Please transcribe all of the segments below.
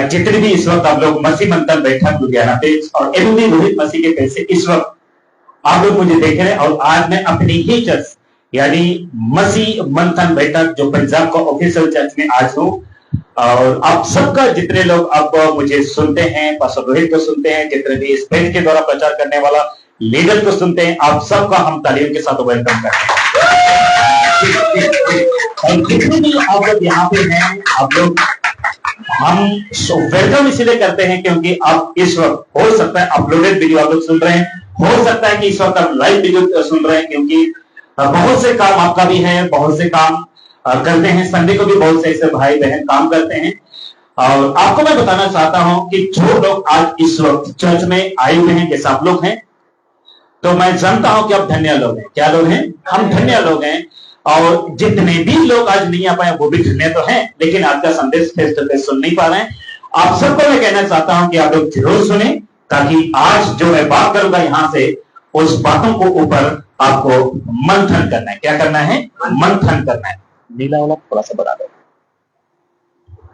जितने भी इस वक्त आप लोग मसीह मंथन बैठक लुधियाना पेज और एमडी रोहित मसीह के पेज से इस वक्त आप लोग मुझे देख रहे हैं, और आज मैं अपनी ही चर्च यानी मसीह मंथन बैठक जो पंजाब का ऑफिशियल चर्च में आज हूं, और आप सबका जितने लोग अब मुझे सुनते हैं, पास्टर रोहित को सुनते हैं, जितने भी इस पेज के द्वारा प्रचार करने वाला लीडर को सुनते हैं, आप सबका हम तालियों के साथ वेलकम करते हैं। और जितने भी आप लोग यहाँ पे हैं, आप लोग हम वेलकम इसलिए करते हैं क्योंकि आप इस वक्त हो सकता है अपलोडेड वीडियो आप लोग सुन रहे हैं, हो सकता है कि इस वक्त आप लाइव वीडियो सुन रहे हैं, क्योंकि बहुत से काम आपका भी है, बहुत से काम करते हैं, संडे को भी बहुत से ऐसे भाई बहन काम करते हैं। और आपको मैं बताना चाहता हूं कि जो लोग आज इस वक्त चर्च में आए हुए हैं, जैसे आप लोग हैं, तो मैं जानता हूं कि आप धन्य लोग हैं। क्या लोग हैं? हम धन्य लोग हैं। और जितने भी लोग आज नहीं आ पाए वो भी धन्य तो हैं, लेकिन आज का संदेश फेस टू फेस सुन नहीं पा रहे हैं। आप सबको मैं कहना चाहता हूं कि आप लोग जरूर सुने, ताकि आज जो मैं बात करूंगा यहां से उस बातों को ऊपर आपको मंथन करना है। क्या करना है? मंथन करना है। नीला वाला थोड़ा सा बढ़ा दो।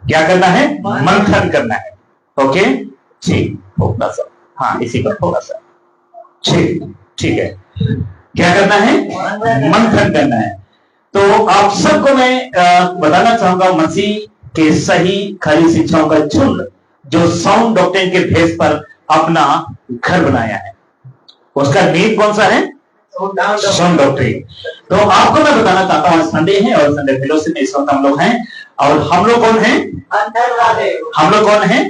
क्या करना है? मंथन करना है। ओके, ठीक, थोड़ा सा, हाँ इसी पर थोड़ा सा, ठीक है। क्या करना है? मंथन करना है। तो आप सबको मैं बताना चाहूंगा, मसीह के सही खरी शिक्षाओं का झुंड जो साउंड डॉक्ट्रिन के बेस पर अपना घर बनाया है, उसका नींव कौन सा है? Sound doctrine. तो आपको मैं बताना चाहता हूं, संडे है और संडे फेलोशिप में इस वक्त हम लोग हैं, और हम लोग कौन हैं? हम लोग कौन हैं?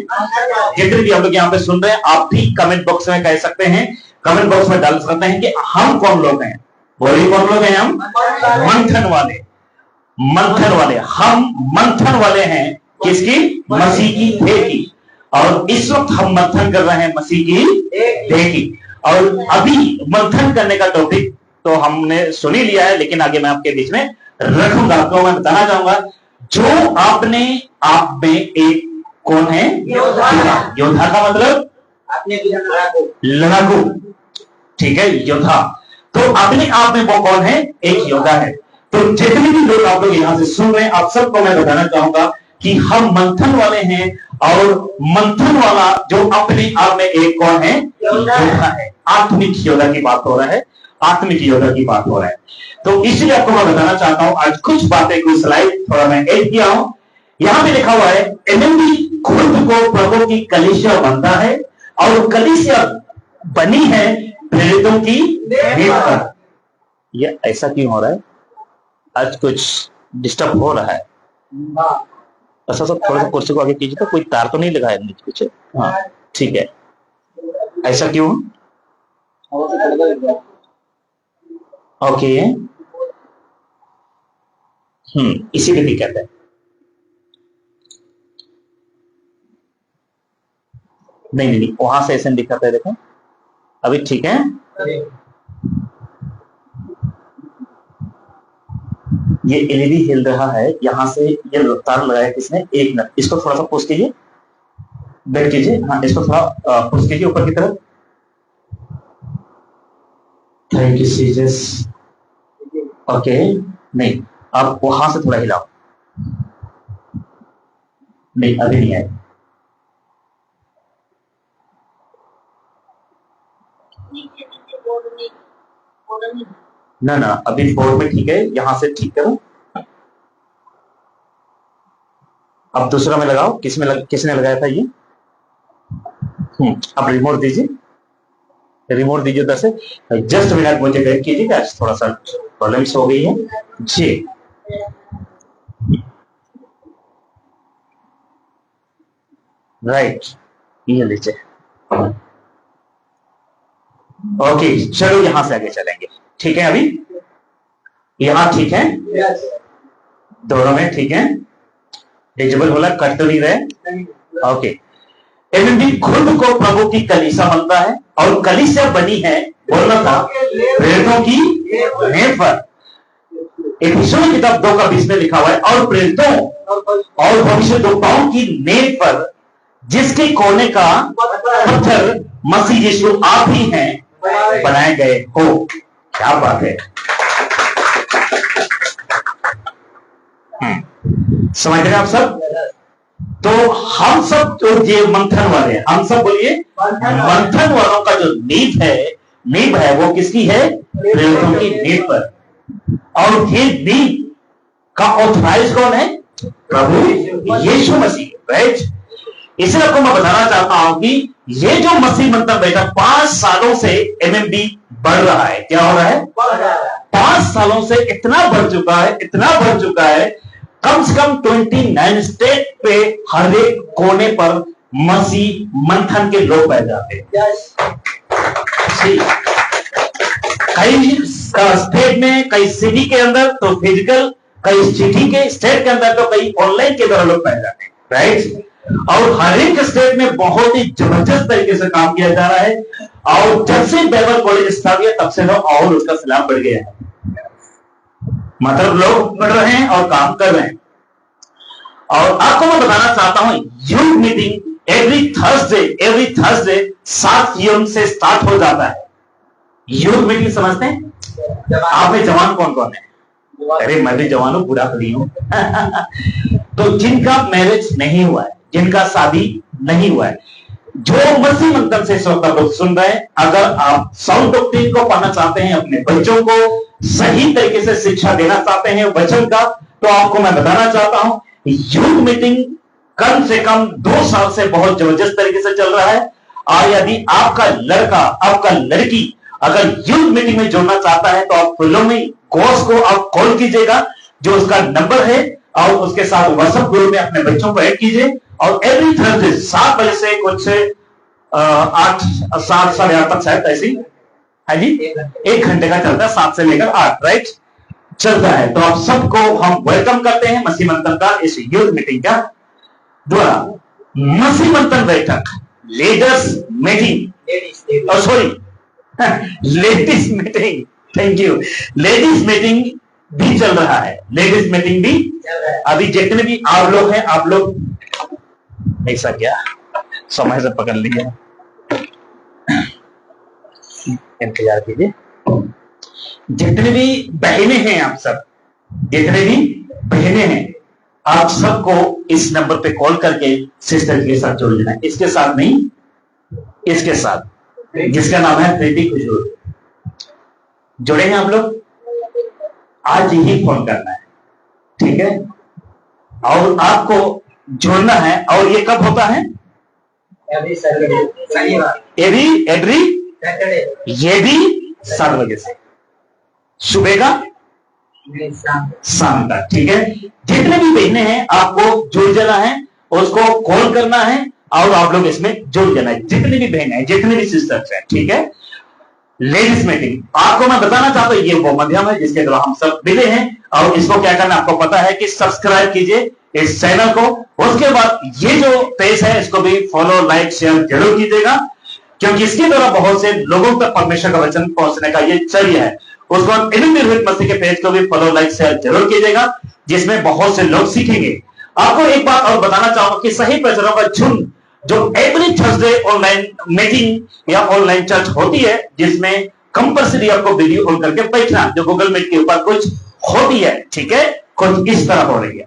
जितने भी हम लोग यहाँ पे सुन रहे हैं, आप भी कमेंट बॉक्स में कह सकते हैं, कमेंट बॉक्स में डाल सकते हैं कि हम कौन लोग हैं। बोलिए, कौन लोग हैं? हम मंथन वाले। मंथन वाले, हम मंथन वाले हैं। किसकी? मसीह की देह की। और इस वक्त हम मंथन कर रहे हैं मसीह की देह की। और अभी मंथन करने का टॉपिक तो हमने सुन ही लिया है, लेकिन आगे मैं आपके बीच में रखूंगा। तो मैं बताना चाहूंगा, जो आपने आप में एक कौन है? योद्धा। योद्धा का मतलब लड़ाकू, ठीक है, योद्धा। तो अपने आप में वो कौन है? एक योद्धा है। तो जितने भी लोग आप लोग यहां से सुन रहे हैं, आप सबको मैं बताना चाहूंगा कि हम मंथन वाले हैं, और मंथन वाला जो अपने आप में एक कौन है? योद्धा है। आत्मिक योद्धा की बात हो रहा है, आत्मिक योद्धा की बात हो रहा है। तो इसलिए आपको मैं बताना चाहता हूं, आज कुछ बातें, कुछ स्लाइड थोड़ा मैं ऐड किया हूं। यहां पे लिखा हुआ है, एमएमडी खुद को प्रभु की कलीसिया बनता है, और कलीसिया बनी है प्रेरितों की नींव पर। ये ऐसा क्यों हो रहा है? आज कुछ डिस्टर्ब हो रहा है। ऐसा सब थोड़ा सा कुर्सी को आगे कीजिए, तो कोई तार तो नहीं लगा है नीचे पीछे? हाँ, ठीक है। ऐसा क्यों? ओके, इसी की दिक्कत है। नहीं, वहां से ऐसे दिक्कत है, देखो अभी ठीक है। ये एलईडी हिल रहा है, यहां से ये तार लगाया किसने? एक मिनट, इसको थोड़ा सा पुश कीजिए, बैठ कीजिए, हाँ इसको थोड़ा पुश कीजिए ऊपर की तरफ। Thank you सीजस। ओके, नहीं आप वहां से थोड़ा हिलाओ। नहीं, अभी नहीं आए। ना, अभी बोर्ड में ठीक है, यहां से ठीक करो। अब दूसरा में लगाओ। किसने लगाया था ये? अब रिमोट दीजिए, रिमोट दीजिए उधर से। जस्ट मिनट मुझे वेट कीजिएगा, थोड़ा सा प्रॉब्लम्स हो गई है जी। राइट, ये लीजिए। ओके, चलो यहां से आगे चलेंगे, ठीक है? अभी यहां ठीक है? दोनों में ठीक है? डिजिबल बोला, कट तो नहीं रहे? ओके। एमएमडी खुद को प्रभु की कलीसिया बनता है, और कलीसिया बनी है, बोलना था, प्रेरितों की नींव पर। एफिसियों की किताब 2:20 में लिखा हुआ है, और प्रेरितों और भविष्यद्वक्ताओं की नींव पर, जिसके कोने का पत्थर मसीह यीशु आप ही हैं, बनाए गए हो। क्या बात है! समझ रहे हैं आप सब? तो हम सब जो ये मंथन वाले हैं, हम सब बोलिए मंथन वालों का जो नींव है वो किसकी है? प्रेरितों की नींव पर। और ये नींव का ऑथराइज कौन है? प्रभु यीशु मसीह, राइट। इसलिए आपको मैं बताना चाहता हूं कि ये जो मसीह मंथन बैठक 5 सालों से एमएमबी बढ़ रहा है। क्या हो रहा है? 5 सालों से इतना बढ़ चुका है, कम से कम 29 स्टेट पे हर एक कोने पर मसीह मंथन के लोग बैठ जाते हैं। कई स्टेट में, कई सिटी के अंदर तो फिजिकल, कई सिटी के स्टेट के अंदर तो कई ऑनलाइन के द्वारा लोग बैठ जाते हैं, राइट। और हर एक स्टेट में बहुत ही जबरदस्त तरीके से काम किया जा रहा है। और जब से बाइबल कॉलेज स्टार्ट हुआ तब से लोग और उसका सलाम बढ़ गया है, मतलब लोग बढ़ रहे हैं और काम कर रहे हैं। और आपको मैं बताना चाहता हूं, youth meeting every Thursday 7 PM से स्टार्ट हो जाता है। यूथ मीटिंग समझते हैं? आप में जवान कौन कौन है? अरे मैं भी जवान हूं, बुरा नहीं हूं। तो जिनका मैरिज नहीं हुआ है, जिनका शादी नहीं हुआ है, जो मसीह मंथन से श्रोता लोग सुन रहे हैं, अगर आप साउंड डॉक्ट्रिन को पढ़ना चाहते हैं, अपने बच्चों को सही तरीके से शिक्षा देना चाहते हैं वचन का, तो आपको मैं बताना चाहता हूं यूथ मीटिंग कम से कम 2 साल से बहुत जबरदस्त तरीके से चल रहा है। और यदि आपका लड़का, आपका लड़की अगर यूथ मीटिंग में जुड़ना चाहता है तो आप फिलोमी कोर्स को आप कॉल कीजिएगा, जो उसका नंबर है, और उसके साथ व्हाट्सएप ग्रुप में अपने बच्चों को ऐड कीजिए। और एवरी थर्सडे 7 बजे से कुछ 8, 7, साढ़े 8 तक शायद ऐसी है जी, 1 घंटे का चलता है, 7 से लेकर 8, राइट, चलता है। तो आप सबको हम वेलकम करते हैं मसीह मंथन का इस यूथ मीटिंग का द्वारा। मसीह मंथन बैठक leaders meeting, sorry ladies meeting, thank you, ladies meeting भी चल रहा है। लेडीज मीटिंग भी अभी जितने भी आप लोग हैं, आप लोग ऐसा क्या समय से पकड़ लिया, इंतजार कीजिए। जितने भी बहनें हैं, आप सब जितने भी बहनें हैं, आप सबको इस नंबर पे कॉल करके सिस्टर के साथ जोड़ लेना है। इसके साथ नहीं, इसके साथ, जिसका नाम है प्रीति खुशबू। जुड़े हैं आप लोग? आज ही फोन करना है, ठीक है? और आपको जोड़ना है। और ये कब होता है? एवरी ये भी 7 बजे से, सुबह का, शाम का, ठीक है? जितने भी बहनें हैं आपको जुड़ जाना है, उसको कॉल करना है और आप लोग इसमें जुड़ जाना है। जितनी भी बहनें हैं, जितने भी सिस्टर्स हैं, ठीक है? लेडीज मीटिंग आपको मैं बताना चाहता हूं, ये वो माध्यम है जिसके द्वारा हम सब मिले हैं। और इसको क्या करना आपको पता है कि सब्सक्राइब कीजिए इस चैनल को। उसके बाद ये जो पेज है इसको भी फॉलो, लाइक, शेयर जरूर कीजिएगा, क्योंकि इसके द्वारा बहुत से लोगों तक परमेश्वर का वचन पहुंचने का ये जरिया है। उसको एमएमबी मसीह के पेज को भी फॉलो, लाइक, शेयर जरूर कीजिएगा, जिसमें बहुत से लोग सीखेंगे। आपको एक बात और बताना चाहूंगा कि सही प्रचारों का झुंड जो एवरी थर्सडे ऑनलाइन मीटिंग या ऑनलाइन चर्च होती है, जिसमें कंपल्सरी आपको वीडियो ऑन करके बैठना, जो गूगल मीट के ऊपर कुछ होती है, ठीक है? कुछ इस तरह हो रही है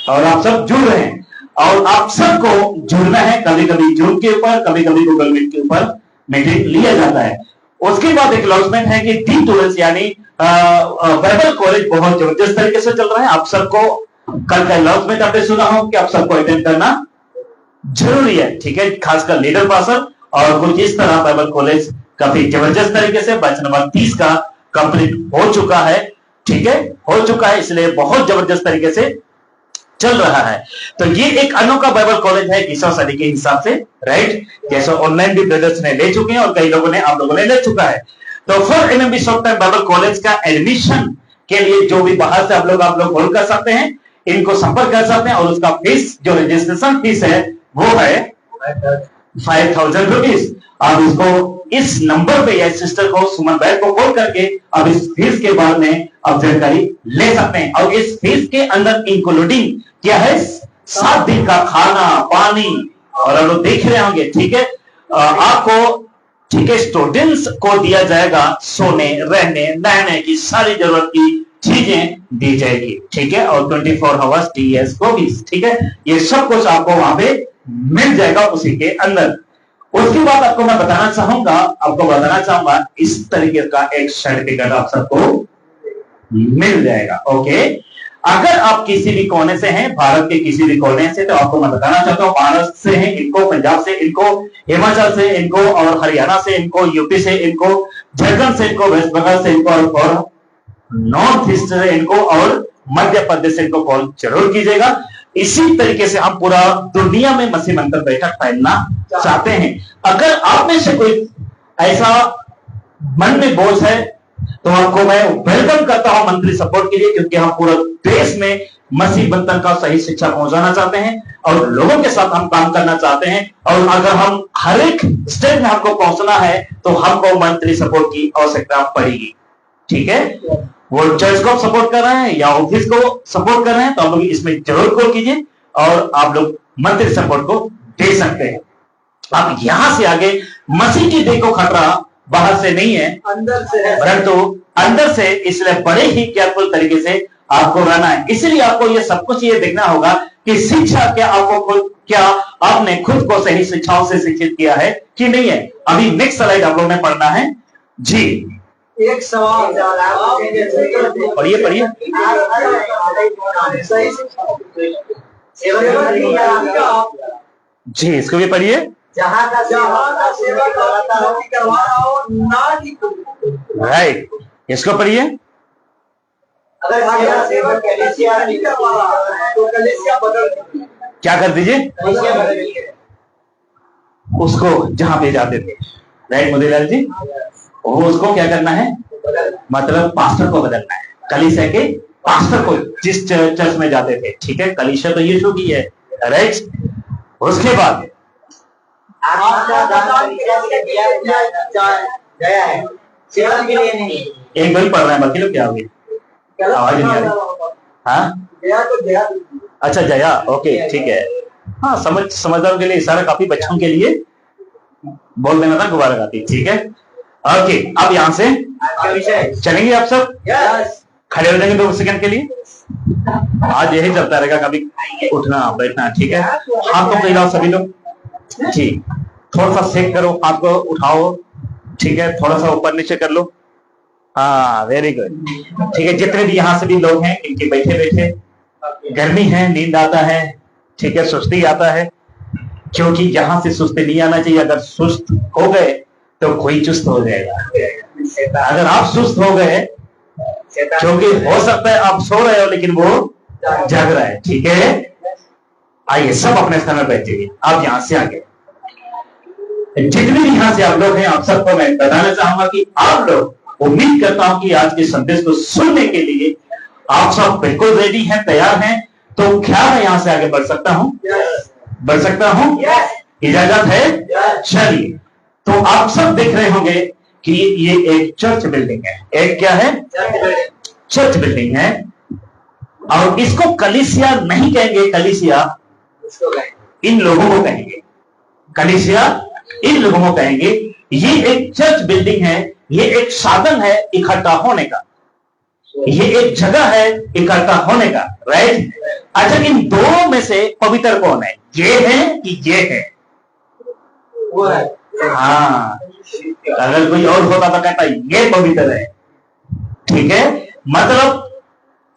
और आप सब जुड़ रहे हैं। और आप सबको जुड़ना है, कभी कभी जूम के ऊपर, कभी कभी गूगल मीट के ऊपर मीटिंग लिया जाता है। उसके बाद एक अनाउंसमेंट है कि D12 यानी बाइबल कॉलेज बहुत जबरदस्त तरीके से चल रहा है। आप सबको कल का अनाउंसमेंट आपने सुना हो कि आप सबको अटेंड करना जरूरी है, ठीक है? खासकर लीडर पासर और कुछ इस तरह बाइबल कॉलेज काफी जबरदस्त तरीके से बैच नंबर 30 का कंप्लीट हो चुका है, ठीक है? हो चुका है, इसलिए बहुत जबरदस्त तरीके से चल रहा है। तो ये एक अनोखा बाइबल कॉलेज है 20वीं सदी के हिसाब से, राइट? जैसे ऑनलाइन भी ब्रदर्स ने ले चुके हैं और कई लोगों ने, आप लोगों ने ले चुका है। तो for MMB short time Bible college का एडमिशन के लिए जो भी बाहर से आप लोग कॉल कर सकते हैं, इनको संपर्क कर सकते हैं। और उसका फीस, जो रजिस्ट्रेशन फीस है, वो है 5000 रुपीज। आप इसको इस नंबर पे या सिस्टर को, सुमन भाई को कॉल करके अब इस फीस के बारे में आप जानकारी ले सकते हैं। और इस फीस के अंदर इंक्लूडिंग क्या है? 7 दिन का खाना, पानी, और आप लोग देख रहे होंगे, ठीक है? आपको, ठीक है, स्टूडेंट्स को दिया जाएगा सोने, रहने, नहाने की सारी जरूरत की चीजें दी जाएगी, ठीक है, और 24 आवर्स टीएस को भी, ठीक है, ये सब कुछ आपको वहां पे मिल जाएगा उसी के अंदर। उसके बाद आपको मैं बताना चाहूंगा इस तरीके का एक सर्टिफिकेट आप सबको मिल जाएगा। ओके, अगर आप किसी भी कोने से हैं, भारत के किसी भी कोने से, तो आपको मैं बताना चाहता हूं, भारत से हैं इनको, पंजाब से इनको, हिमाचल से इनको, और हरियाणा से इनको, यूपी से इनको, झारखंड से इनको, वेस्ट बंगाल से इनको, और नॉर्थ ईस्ट से इनको, और मध्य प्रदेश से इनको कॉल जरूर कीजिएगा। इसी तरीके से हम पूरा दुनिया में मसीह मंत्र बैठक फैलना चाहते हैं। अगर आप में से कोई ऐसा मन में बोझ है तो आपको मैं वेलकम करता हूं मंथली सपोर्ट के लिए, क्योंकि हम पूरे देश में मसीह बंधन का सही शिक्षा पहुंचाना चाहते हैं और लोगों के साथ हम काम करना चाहते हैं। और अगर हम हर एक स्टेज में हमको पहुंचना है तो हमको मंथली सपोर्ट की आवश्यकता पड़ेगी, ठीक है। वो चर्च को सपोर्ट कर रहे हैं या ऑफिस को सपोर्ट कर रहे हैं तो आप लोग इसमें जरूर कॉल कीजिए और आप लोग मंथली सपोर्ट को दे सकते हैं। अब यहां से आगे मसीह की देखो खतरा बाहर से नहीं है, अंदर से है, परंतु अंदर से, इसलिए बड़े ही केयरफुल तरीके से आपको रहना है। इसलिए आपको ये सब कुछ ये देखना होगा कि शिक्षा क्या आपने खुद को सही शिक्षाओं से शिक्षित किया है कि नहीं है। अभी नेक्स्ट स्लाइड आप लोगों ने पढ़ना है जी। एक सवाल पढ़िए जी, इसको भी पढ़िए। जहाँ का सेवा करवा रहा हो ना कि राइट, इसको पढ़िए। अगर सेवा कलीसिया नहीं करवा रहा है तो कलीसिया बदल क्या कर दीजिए, उसको जहां पे जाते थे, राइट मोदीलाल जी, वो उसको क्या करना है, मतलब पास्टर को बदलना है, कलीसिया के पास्टर को, जिस चर्च में जाते थे, ठीक है। कलीसिया तो यीशु की है, राइट। उसके बाद गया है सेवा के लिए नहीं, एक बार पढ़ रहे हैं, बाकी लोग क्या हो गए, आवाज नहीं आ रही। हाँ गया तो गया, अच्छा जया, ओके ठीक है। हाँ, समझदारों के लिए इशारा, काफी बच्चों के लिए बोल देना था दोबारा गाती, ठीक है। ओके, अब यहां से चलेंगे आप सब, खड़े हो जाएंगे 2 सेकंड के लिए। आज यही चलता रहेगा, कभी उठना बैठना, ठीक है। हाथों को हिलाओ सभी लोग जी, थोड़ा सा सेक करो, हाथ को उठाओ, ठीक है, थोड़ा सा ऊपर नीचे कर लो। हाँ, वेरी गुड, ठीक है। जितने भी यहाँ से भी लोग हैं, इनके बैठे बैठे गर्मी है, नींद आता है, ठीक है, सुस्ती आता है, क्योंकि यहां से सुस्ती नहीं आना चाहिए। अगर सुस्त हो गए तो कोई चुस्त हो जाएगा। अगर आप सुस्त हो गए, क्योंकि हो सकता है आप सो रहे हो लेकिन वो जाग रहा है, ठीक है। आइए सब अपने स्थान पर बैठिए। आप यहां से आगे जितने भी यहां से आप लोग हैं, आप सबको मैं बताना चाहूंगा कि आप लोग, उम्मीद करता हूं कि आज के संदेश को सुनने के लिए आप सब बिल्कुल रेडी हैं, तैयार हैं। तो क्या मैं यहां से आगे बढ़ सकता हूं? बढ़ सकता हूं? इजाजत है? चलिए, तो आप सब देख रहे होंगे कि ये एक चर्च बिल्डिंग है। एक क्या है? चर्च बिल्डिंग है। और इसको कलीसिया नहीं कहेंगे, कलीसिया इन लोगों को कहेंगे, कलीसिया इन लोगों को कहेंगे। ये एक चर्च बिल्डिंग है, ये एक साधन है इकट्ठा होने का, ये एक जगह है इकट्ठा होने का, राइट। अच्छा, इन दोनों में से पवित्र कौन है? ये है कि ये है? वो है। हाँ, अगर कोई और होता तो कहता ये पवित्र है, ठीक है। मतलब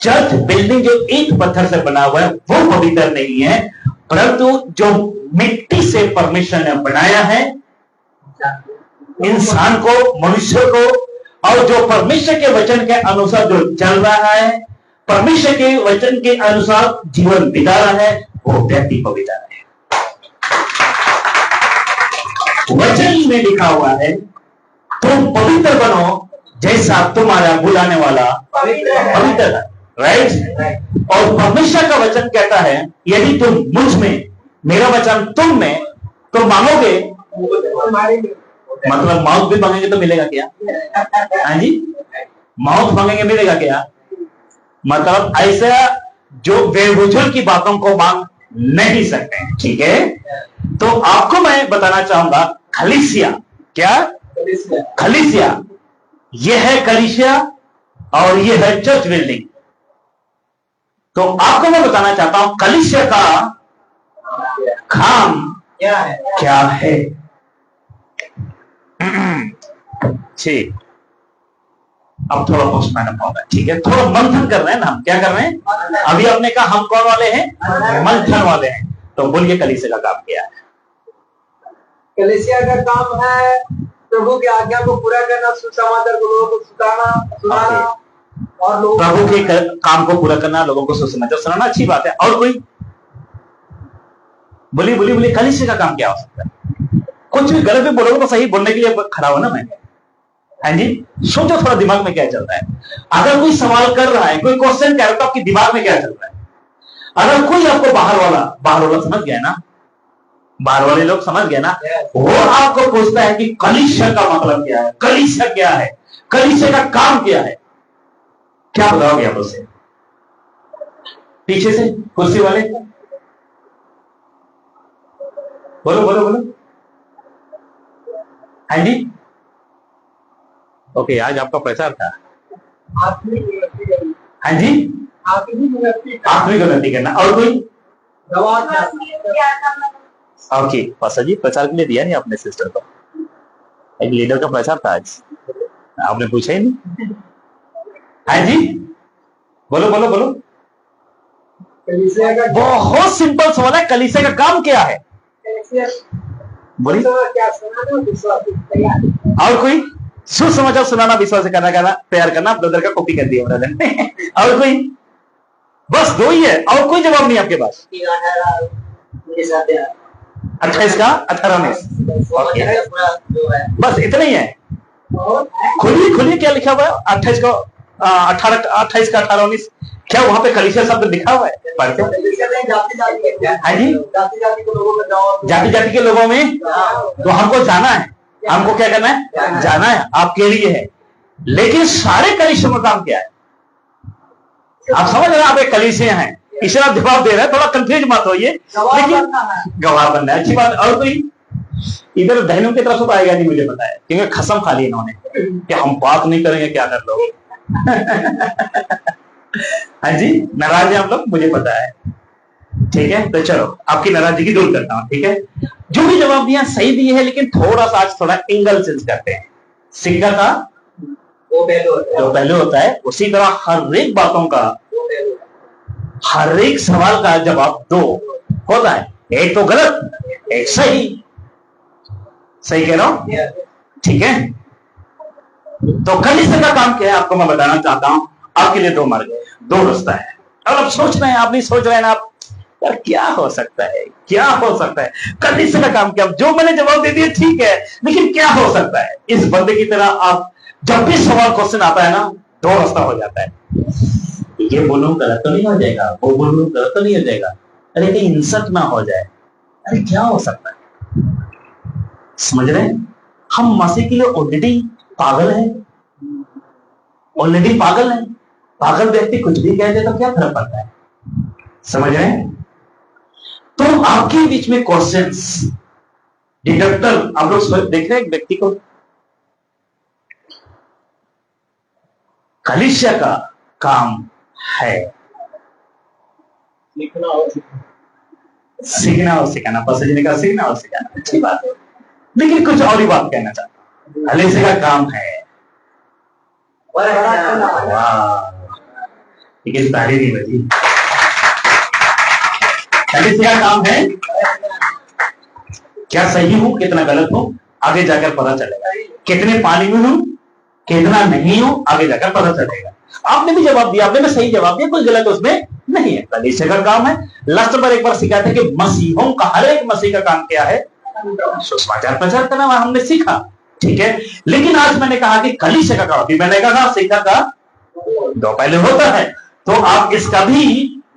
चर्च बिल्डिंग जो ईंट पत्थर से बना हुआ है वो पवित्र नहीं है, परंतु जो मिट्टी से परमेश्वर ने बनाया है इंसान को, मनुष्य को, और जो परमेश्वर के वचन के अनुसार जो चल रहा है, परमेश्वर के वचन के अनुसार जीवन बिता रहा है, वो व्यक्ति पवित्र है। वचन में लिखा हुआ है तुम पवित्र बनो जैसा तुम्हारा बुलाने वाला पवित्र है, राइट। और परमेश्वर का वचन कहता है यदि तुम मुझ में, मेरा वचन तुम में, तो मांगोगे, मतलब माउथ भी मांगेंगे तो मिलेगा क्या? हाँ जी, माउथ मांगेंगे मिलेगा क्या? मतलब ऐसा जो बेवजूद की बातों को मांग नहीं सकते, ठीक है। तो आपको मैं बताना चाहूंगा कलीसिया, क्या कलीसिया? यह है कलीसिया और ये है चर्च बिल्डिंग। तो आपको मैं बताना चाहता हूं कलीसिया का काम क्या है? क्या है। ठीक, अब थोड़ा पोस्टमैन होगा, ठीक है, थोड़ा मंथन कर रहे हैं ना हम। क्या कर रहे हैं? अभी आपने कहा हम कौन वाले हैं? मंथन वाले हैं। तो बोलिए कलीसिया का काम क्या है? कलीसिया का काम है प्रभु की आज्ञा को पूरा करना, सुसमाचार को लोगों को सुनाना और लोगों प्रभु के काम को पूरा करना, लोगों को सुसमाचार सुनाना, अच्छी बात है। और कोई? बोलिए बोलिए बोलिए, कलीसिया का काम क्या हो सकता है? कुछ भी गलत भी बोलोगे तो सही बोलने के लिए खड़ा हो ना मैं। हाँ जी, सोचो थोड़ा दिमाग में क्या चल रहा है। अगर कोई सवाल कर रहा है, कोई क्वेश्चन कर रहा है, तो आपके दिमाग में क्या चल रहा है? अगर कोई आपको बाहर वाला समझ गया ना, बाहर वाले लोग समझ गए ना, वो आपको पूछता है कि कलीसिया का मतलब क्या है, कलीसिया क्या है, कलीसिया का काम क्या है, क्या बताओगे आप उसे? पीछे से कुर्सी वाले बोलो बोलो बोलो। हाँ जी, ओके, आज आपका प्रचार था। हाँ जी, आत्मिक उन्नति करना। और कोई? ओके, पासा जी प्रचार के लिए दिया नहीं आपने सिस्टर को? एक लीडर का प्रचार था आज, आपने पूछा ही नहीं। हाँ जी, बोलो बोलो बोलो। बहुत सिंपल सवाल है, कलीसिया का काम क्या है? बोलिए। और कोई? सुसमाचार सुनाना, विश्वास करना तैयार करना। ब्रदर का कॉपी कर दिया ब्रदर ने। और कोई? बस दो ही है, और कोई जवाब नहीं आपके पास? 28 का 18 बस इतना ही है। खुलिए खुलिए, क्या लिखा हुआ है? 28 का 28 का 18 19, क्या वहां पे कलीसिया शब्द लिखा हुआ है? पढ़ते? हाँ जी, जाति जाति के लोगों में। तो हमको जाना है, हमको क्या करना है? जाना है, आपके लिए है। लेकिन सारे कलीसिया में काम क्या है? आप समझ रहे हैं? आप एक कलीसिया हैं, इसलिए आप जवाब दे रहे हैं, थोड़ा कंफ्यूज मत होइए, लेकिन गवाह बनना है, अच्छी बात। और कोई? इधर बहनों की तरफ से तो आएगा नहीं, मुझे पता है, क्योंकि कसम खा ली इन्होंने कि हम बात नहीं करेंगे, क्या कर लो। हाँ जी, नाराज है हम लोग, मुझे पता है। ठीक है, तो चलो आपकी नाराजगी दूर करता हूं। ठीक है, जो भी जवाब दिया सही दिए है, लेकिन थोड़ा सा आज थोड़ा एंगल चेंज करते हैं। सिक्का का दो पहलू होता है, उसी तरह हर एक बातों का, हर एक सवाल का जवाब दो होता है। एक तो गलत, एक सही। सही कह रहा हूं? ठीक है, तो कलीसिया का काम क्या है आपको मैं बताना चाहता हूं। आपके लिए दो मार्ग है, दो रास्ता है। और आप सोच रहे हैं, आप नहीं सोच रहे हैं ना, आप यार क्या हो सकता है, क्या हो सकता है, कलीसिया का काम क्या? जो मैंने जवाब दे दिया ठीक है, लेकिन क्या हो सकता है? इस बंदे की तरह आप जब भी सवाल क्वेश्चन आता है ना, दो रास्ता हो जाता है। ये बोलूं गलत तो नहीं हो जाएगा, वो बोलूं गलत तो नहीं हो जाएगा, अरे कहीं इंसल्ट ना हो जाए, अरे क्या हो सकता है? समझ रहे हैं? हम मसीह के लिए ऑलरेडी पागल है, ऑलरेडी पागल है। पागल व्यक्ति कुछ भी कह दे तो क्या फर्क पड़ता है? समझ रहे हैं? तो आपके बीच में क्वेश्चंस डिडक्टर, आप लोग देख रहे हैं एक व्यक्ति को, कलीसिया का काम है सीखना और सिखाना। पसंद का सीखना और सिखाना, अच्छी बात है, लेकिन कुछ और ही बात कहना चाहता हूं। कलीसिया का काम है, वाह, लेकिन ताली नहीं बजी। कलीसिया का काम है, क्या सही हूं कितना गलत हूं आगे जाकर पता चलेगा, कितने पानी में हूं कितना नहीं हूं आगे जाकर पता चलेगा। आपने भी जवाब दिया, आपने भी सही जवाब दिया, कुछ गलत उसमें नहीं है। कलीसिया का काम है। लास्ट पर एक बार सिखाया था कि मसीहों का, हर एक मसीह का काम क्या है? सुसमाचार प्रचार करना, हमने सीखा, ठीक है। लेकिन आज मैंने कहा कि कलीसिया का काम, मैंने कहा सिक्का का दो पहलू होता है, तो आप इसका भी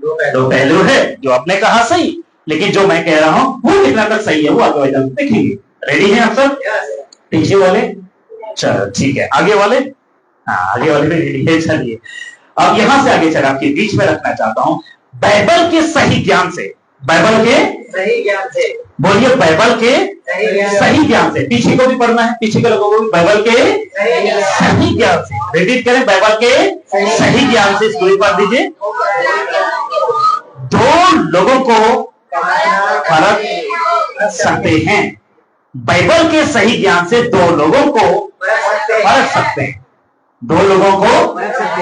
दो पहलू है, जो आपने कहा सही, लेकिन जो मैं कह रहा हूं वो कितना तक सही है वो आगे वाले देखेंगे। रेडी हैं आप सब? पीछे वाले? चलो ठीक है, आगे वाले? हाँ, आगे वाले भी रेडी है। चलिए अब यहां से आगे चल, आपके बीच में रखना चाहता हूं बाइबल के सही ज्ञान से, बाइबल के सही ज्ञान से। बोलिए, बाइबल के सही ज्ञान से। पीछे को भी पढ़ना है, पीछे के लोगों को भी बाइबल के सही ज्ञान से। रिपीट करें, बाइबल के सही ज्ञान से। इसको भी पढ़ दीजिए। दो लोगों को फर्क सकते हैं। बाइबल के सही ज्ञान से दो लोगों को फर्क सकते हैं। दो लोगों को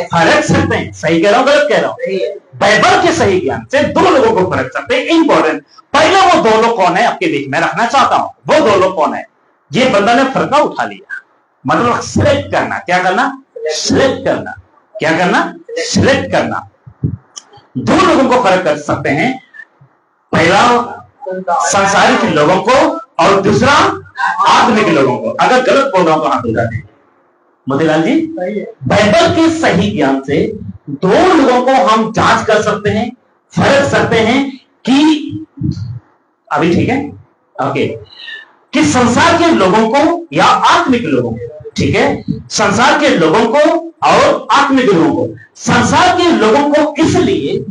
फर्क सकते हैं। सही कह रहा हूं, गलत कह रहा हूं? बाइबल के सही ज्ञान से दो लोगों को फर्क सकते हैं। इंपॉर्टेंट। पहले वो दो लोग कौन है आपके बीच में रखना चाहता हूं। वो दो लोग कौन है? ये बंदा ने फर्का उठा लिया, मतलब सिलेक्ट करना। क्या करना? सिलेक्ट करना। क्या करना? सिलेक्ट करना। दो लोगों को फर्क कर सकते हैं। पहला संसारिक लोगों को और दूसरा आत्मिक लोगों को। अगर गलत बोल रहा हूं तो हाथ उठा दीजिए। मोतीलाल जी, बाइबल के सही ज्ञान से दो लोगों को हम जांच कर सकते हैं, फर्क सकते हैं कि अभी ठीक है, ओके, कि संसार के लोगों को या आत्मिक लोगों को। ठीक है, संसार के लोगों को और आत्मिक लोगों को। संसार के लोगों को इसलिए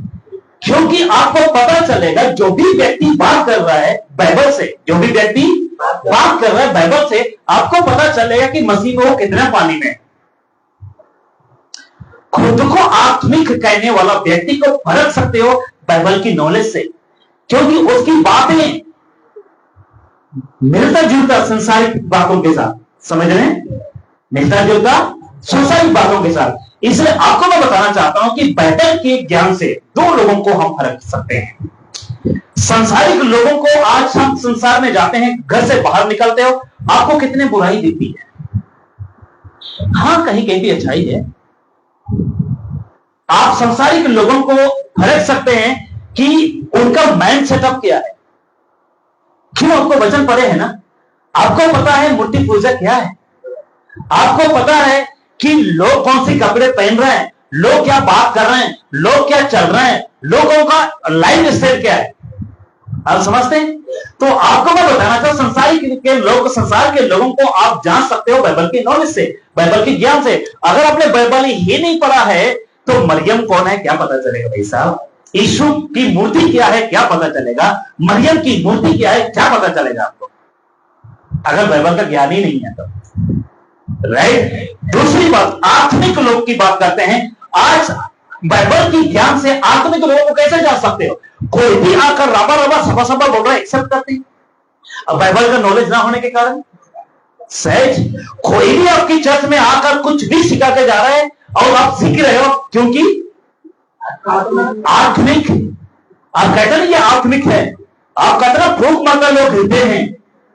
क्योंकि आपको पता चलेगा, जो भी व्यक्ति बात कर रहा है बाइबल से, जो भी व्यक्ति बात कर रहा है बाइबल से, आपको पता चलेगा कि मसीह में वो कितना पानी में। खुद को आत्मिक कहने वाला व्यक्ति को परख सकते हो बाइबल की नॉलेज से, क्योंकि उसकी बातें मिलता जुलता संसारिक बातों के साथ, समझ रहे हैं, मिलता जुलता संसारिक बातों के साथ। इसलिए आपको मैं बताना चाहता हूं कि बाइबल के ज्ञान से दो लोगों को हम फर्क सकते हैं। संसारिक लोगों को आज हम संसार में जाते हैं, घर से बाहर निकलते हो, आपको कितने बुराई दिखती है। हाँ, कहीं कहीं भी अच्छाई है। आप संसारिक लोगों को फर्क सकते हैं कि उनका माइंड सेटअप क्या है। क्यों? आपको वचन पढ़े है ना, आपको पता है मूर्ति पूजा क्या है, आपको पता है कि लोग कौन से कपड़े पहन रहे हैं, लोग क्या बात कर रहे हैं, लोग क्या चल रहे हैं, लोगों का लाइफ स्टाइल क्या है, आप समझते हैं। तो आपको मैं बताना चाहता हूं, संसार के लोगों को आप जान सकते हो बाइबल की नॉलेज से, बाइबल के ज्ञान से। अगर आपने बाइबल ही नहीं पढ़ा है तो मरियम कौन है क्या पता चलेगा भाई साहब, यीशु की मूर्ति क्या है क्या पता चलेगा, मरियम की मूर्ति क्या है क्या पता चलेगा आपको, अगर बाइबल का ज्ञान ही नहीं है तो। राइट। दूसरी बात, आत्मिक लोग की बात करते हैं। आज बाइबल की ज्ञान से आत्मिक लोगों को कैसे जान सकते हो? कोई भी आकर रबा रबा सफा सफा बोल रहा है, एक्सेप्ट करते हैं। अब बाइबल का नॉलेज ना होने के कारण सहज कोई भी आपकी चर्च में आकर कुछ भी सिखा के जा रहा है और आप सीख रहे हो, क्योंकि आत्मिक, आप कहते हैं ये आत्मिक है, आप कहते हैं फूक मारकर लोग हिलते हैं,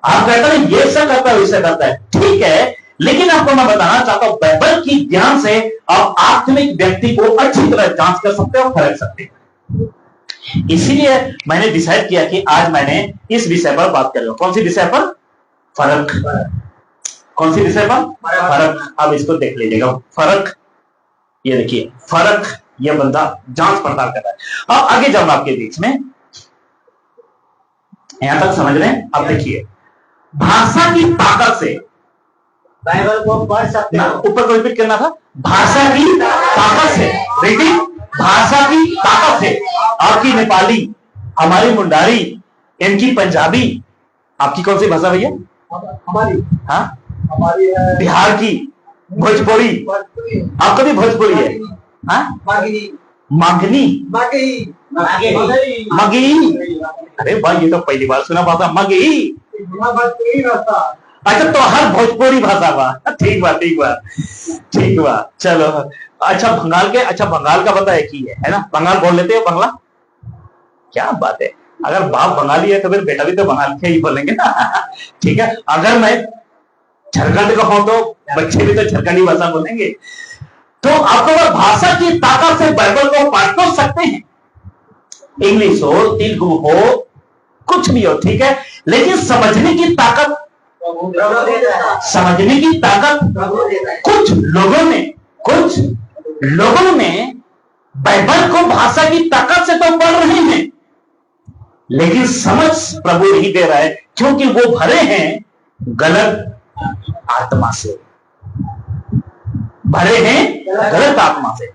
आप कहते हैं ये ऐसा करता है वैसा करता है, ठीक है। लेकिन आपको मैं बताना चाहता हूं, बाइबल की ज्ञान से आप आत्मिक व्यक्ति को अच्छी तरह जांच कर सकते हो, फर्क सकते हो। इसीलिए मैंने डिसाइड किया कि आज मैंने इस विषय पर बात करूंगा। कौन सी विषय पर? फर्क। कौन सी विषय पर? फर्क। अब इसको देख लीजिएगा, फर्क। ये देखिए फर्क, ये बंदा जांच पड़ताल कर रहा है। अब आगे जाऊंगा आपके बीच में, यहां तक समझ रहे हैं? अब देखिए, भाषा की ताकत से बाइबल को पढ़ सकते हो। ऊपर को रिपीट करना था, भाषा की ताकत से। रिपीट, भाषा की ताकत से। आपकी नेपाली, हमारी मुंडारी, इनकी पंजाबी, आपकी कौन सी भाषा भैया? हमारी, हाँ, हमारी है बिहार की भोजपुरी, आपका भी भोजपुरी है। हाँ, मागनी, मागनी, मगी। अरे भाई, ये तो पहली बार सुना भाषा मगी। अच्छा, तो हर भोजपुरी भाषा बा। ठीक बा, ठीक बा, ठीक बा, चलो। अच्छा, बंगाल के, अच्छा बंगाल का पता है कि है ना, बंगाल बोल लेते हो? बंगला, क्या बात है। अगर बाप बंगाली है तो फिर बेटा भी तो बंगाल के ही बोलेंगे ना। ठीक है। अगर मैं झारखंड का हूं तो बच्चे भी तो झारखंडी भाषा बोलेंगे। तो आपको अगर भाषा की ताकत से बाइबल को पढ़ तो सकते हैं, इंग्लिश हो, तेलुगु हो, कुछ भी हो, ठीक है। लेकिन समझने की ताकत, समझने की ताकत कुछ लोगों ने बाइबल को भाषा की ताकत से तो पढ़ रहे हैं, लेकिन समझ प्रभु नहीं दे रहा है, क्योंकि वो भरे हैं गलत आत्मा से, भरे हैं गलत आत्मा से।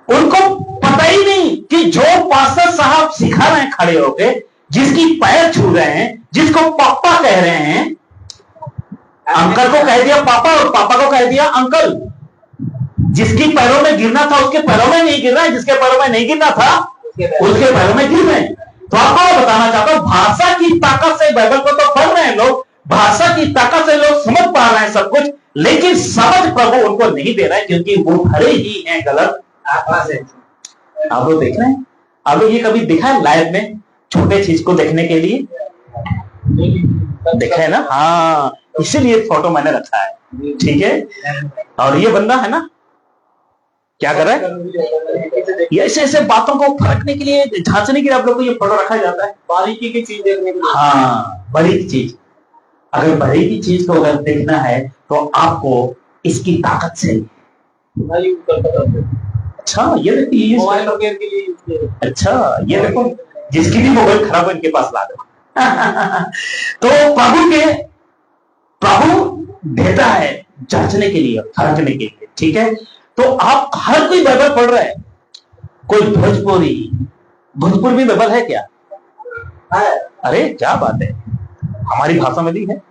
उनको पता पता ही नहीं कि जो पास्टर साहब सिखा रहे हैं खड़े होके, जिसकी पैर छू रहे हैं, जिसको पापा कह रहे हैं, अंकल को कह दिया पापा और पापा को कह दिया अंकल। जिसकी पैरों में गिरना था उसके पैरों में नहीं गिर रहा है, जिसके पैरों में नहीं गिरना था उसके पैरों में गिर रहे हैं। तो आपको मैं बताना चाहता हूं, भाषा की ताकत से बाइबल को तो पढ़ रहे हैं लोग, भाषा की ताकत से लोग समझ पा रहे हैं सब कुछ, लेकिन समझ प्रभु उनको नहीं दे रहा है, क्योंकि वो भरे ही हैं गलत आत्मा से। आप लोग देख रहे हैं, आप लोग ये कभी देखा है लाइव में छोटे चीज को देखने के लिए? देखा है ना? हाँ, इसीलिए फोटो मैंने रखा है, ठीक है। और ये बंदा है ना, क्या कर रहा है? ये ऐसे ऐसे बातों को फरकने के लिए, झांचने के लिए आप लोग को ये फोटो रखा जाता है, बारीकी की चीज देखने के लिए। हाँ, बारीकी चीज। अगर बारीकी चीज को अगर देखना है तो आपको इसकी ताकत से। अच्छा, ये देखिए, मोबाइल रिपेयर के लिए। अच्छा, ये देखो, जिसकी भी मोबाइल खराब है इनके पास ला दो। तो प्रभु देता है जांचने के लिए, फरकने के लिए, ठीक है। तो आप हर कोई बाइबल पढ़ रहा है, कोई भोजपुरी में बाइबल है क्या? अरे क्या बात है, हमारी भाषा में भी है,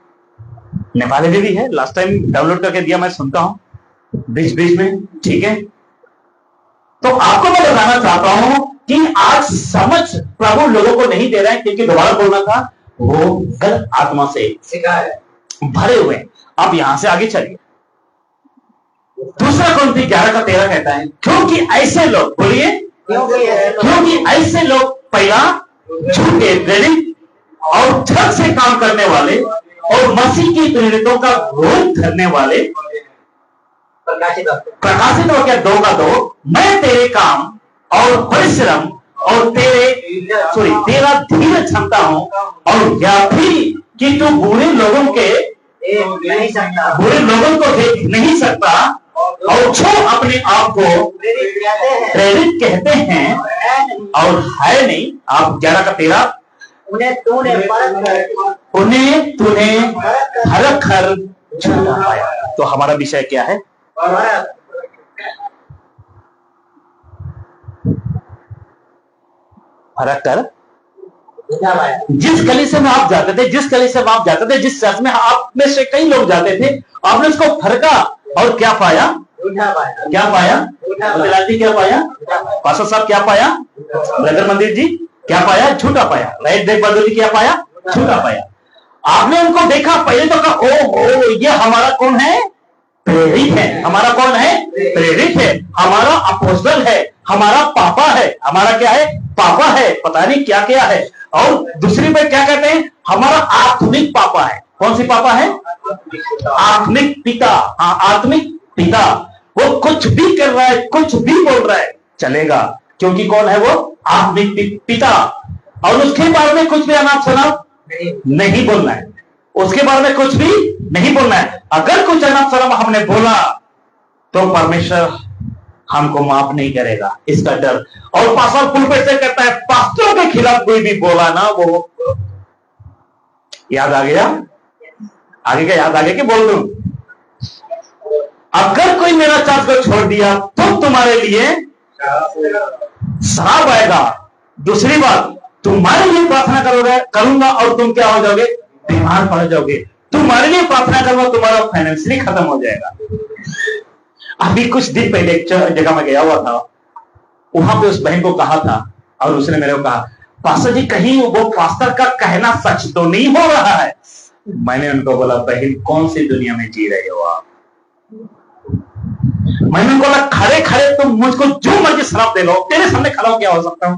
नेपाली में भी है। लास्ट टाइम डाउनलोड करके दिया, मैं सुनता हूं बीच बीच में, ठीक है। तो आपको मैं बताना चाहता हूं कि आज समझ प्रभु लोगों को नहीं दे रहा है, क्योंकि दोबारा बोलना था, वो गलत आत्मा से भरे हुए हैं। अब यहां से आगे चलिए, दूसरा कुरिन्थी 11:13 कहता है, क्योंकि ऐसे लोग, बोलिए, क्योंकि ऐसे लोग पहला झूठे प्रेरित और छल से काम करने वाले और मसीह की प्रेरितों का विरोध करने वाले, प्रकाशित हो गया 2:2, मैं तेरे काम और परिश्रम और तेरा धीरज क्षमता हूं, और यह भी कि तू बुरे लोगों को देख नहीं सकता, और जो अपने आप को प्रेरित कहते हैं और है नहीं। आप 11:13, उन्हें तूने फरक कर झूठा पाया। तो हमारा विषय क्या है? फरक कर। जिस गली से आप जाते थे, जिस चर्च में आप में से कई लोग जाते थे, आपने उसको फरका और क्या पाया? क्या पाया? क्या पाया? पास्टर साहब क्या पाया? ब्रदर मंदिर जी क्या पाया? झूठा पाया। राइट देख बहादुर जी क्या पाया? झूठा पाया। आपने उनको देखा, पहले तो कहा ओ ये हमारा कौन है? प्रेरित है। हमारा कौन है? प्रेरित है। हमारा अपोस्टल है, हमारा पापा है। हमारा क्या है? पापा है। पता नहीं क्या क्या है। और दूसरी बात क्या कहते हैं? हमारा आत्मिक पापा है। कौन सी पापा है? आत्मिक पिता। हाँ, आत्मिक पिता। वो कुछ भी कर रहा है, कुछ भी बोल रहा है, चलेगा, क्योंकि कौन है वो? आत्मिक पिता। और उसके बारे में कुछ भी अनाप शनाप नहीं बोलना है। उसके बारे में कुछ भी नहीं बोलना है। अगर कुछ अनाप शनाप हमने बोला तो परमेश्वर हमको माफ नहीं करेगा, इसका डर। और पास्टर पुलपिट से कहता है, पास्टरों के खिलाफ कोई भी बोला ना, वो याद आ गया? आगे क्या याद आ गया कि बोल दूं? अगर कोई मेरा चर्च को छोड़ दिया तो तुम्हारे लिए श्राप आएगा। दूसरी बात, तुम्हारे लिए प्रार्थना करूंगा और तुम क्या हो जाओगे? बीमार पड़ जाओगे। तुम्हारे लिए प्रार्थना करूंगा, तुम्हारा फाइनेंशियली खत्म हो जाएगा। अभी कुछ दिन पहले एक जगह में गया हुआ था, वहां पे उस बहन को कहा था और उसने मेरे को कहा, पास्टर जी कहीं वो पास्टर का कहना सच तो नहीं हो रहा है? मैंने उनको बोला, बहन कौन सी दुनिया में जी रहे हो आप? मैंने बोला, खड़े खड़े तुम मुझको जो मर्जी श्राप दे लो, तेरे सामने खड़ा हो क्या हो सकता हूं?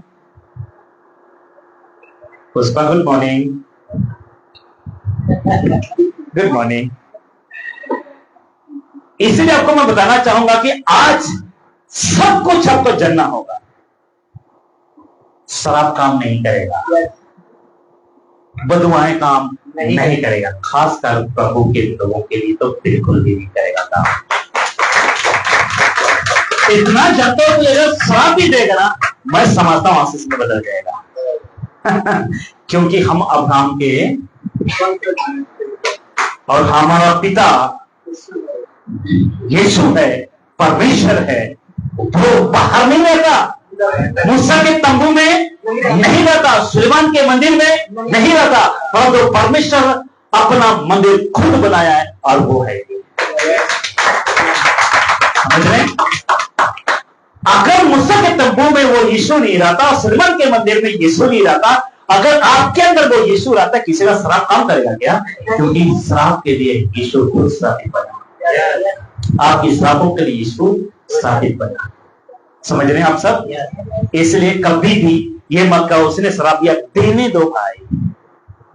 Pushpa good morning. Good morning. इसलिए आपको मैं बताना चाहूंगा कि आज सब कुछ आपको जानना होगा। शराब काम नहीं करेगा, बदुआएं काम नहीं करेगा, खासकर प्रभु के लोगों के लिए तो बिल्कुल भी नहीं करेगा काम। इतना जानता हूं कि अगर शराब भी देगा ना, मैं समझता हूं आशीष में बदल जाएगा। क्योंकि हम अब्राहम के और हमारा पिता यीशु है, परमेश्वर है। वो बाहर नहीं रहता, मूसा के तंबू में नहीं रहता, सुलेमान के मंदिर में नहीं रहता, परंतु परमेश्वर अपना मंदिर खुद बनाया है और वो है। समझ रहे? अगर मूसा के तंबू में वो यीशु नहीं रहता, सुलेमान के मंदिर में यीशु नहीं रहता, अगर आपके अंदर वो यीशु रहता, किसी का श्राप काम करेगा क्या? क्योंकि श्राप के लिए यीशु खुद श्रापित बना, आपकी श्रापों के लिए यीशु श्रापित बना। समझ रहे हैं आप सब? इसलिए कभी भी ये मत कहो उसने श्राप दिया, देने दो भाई,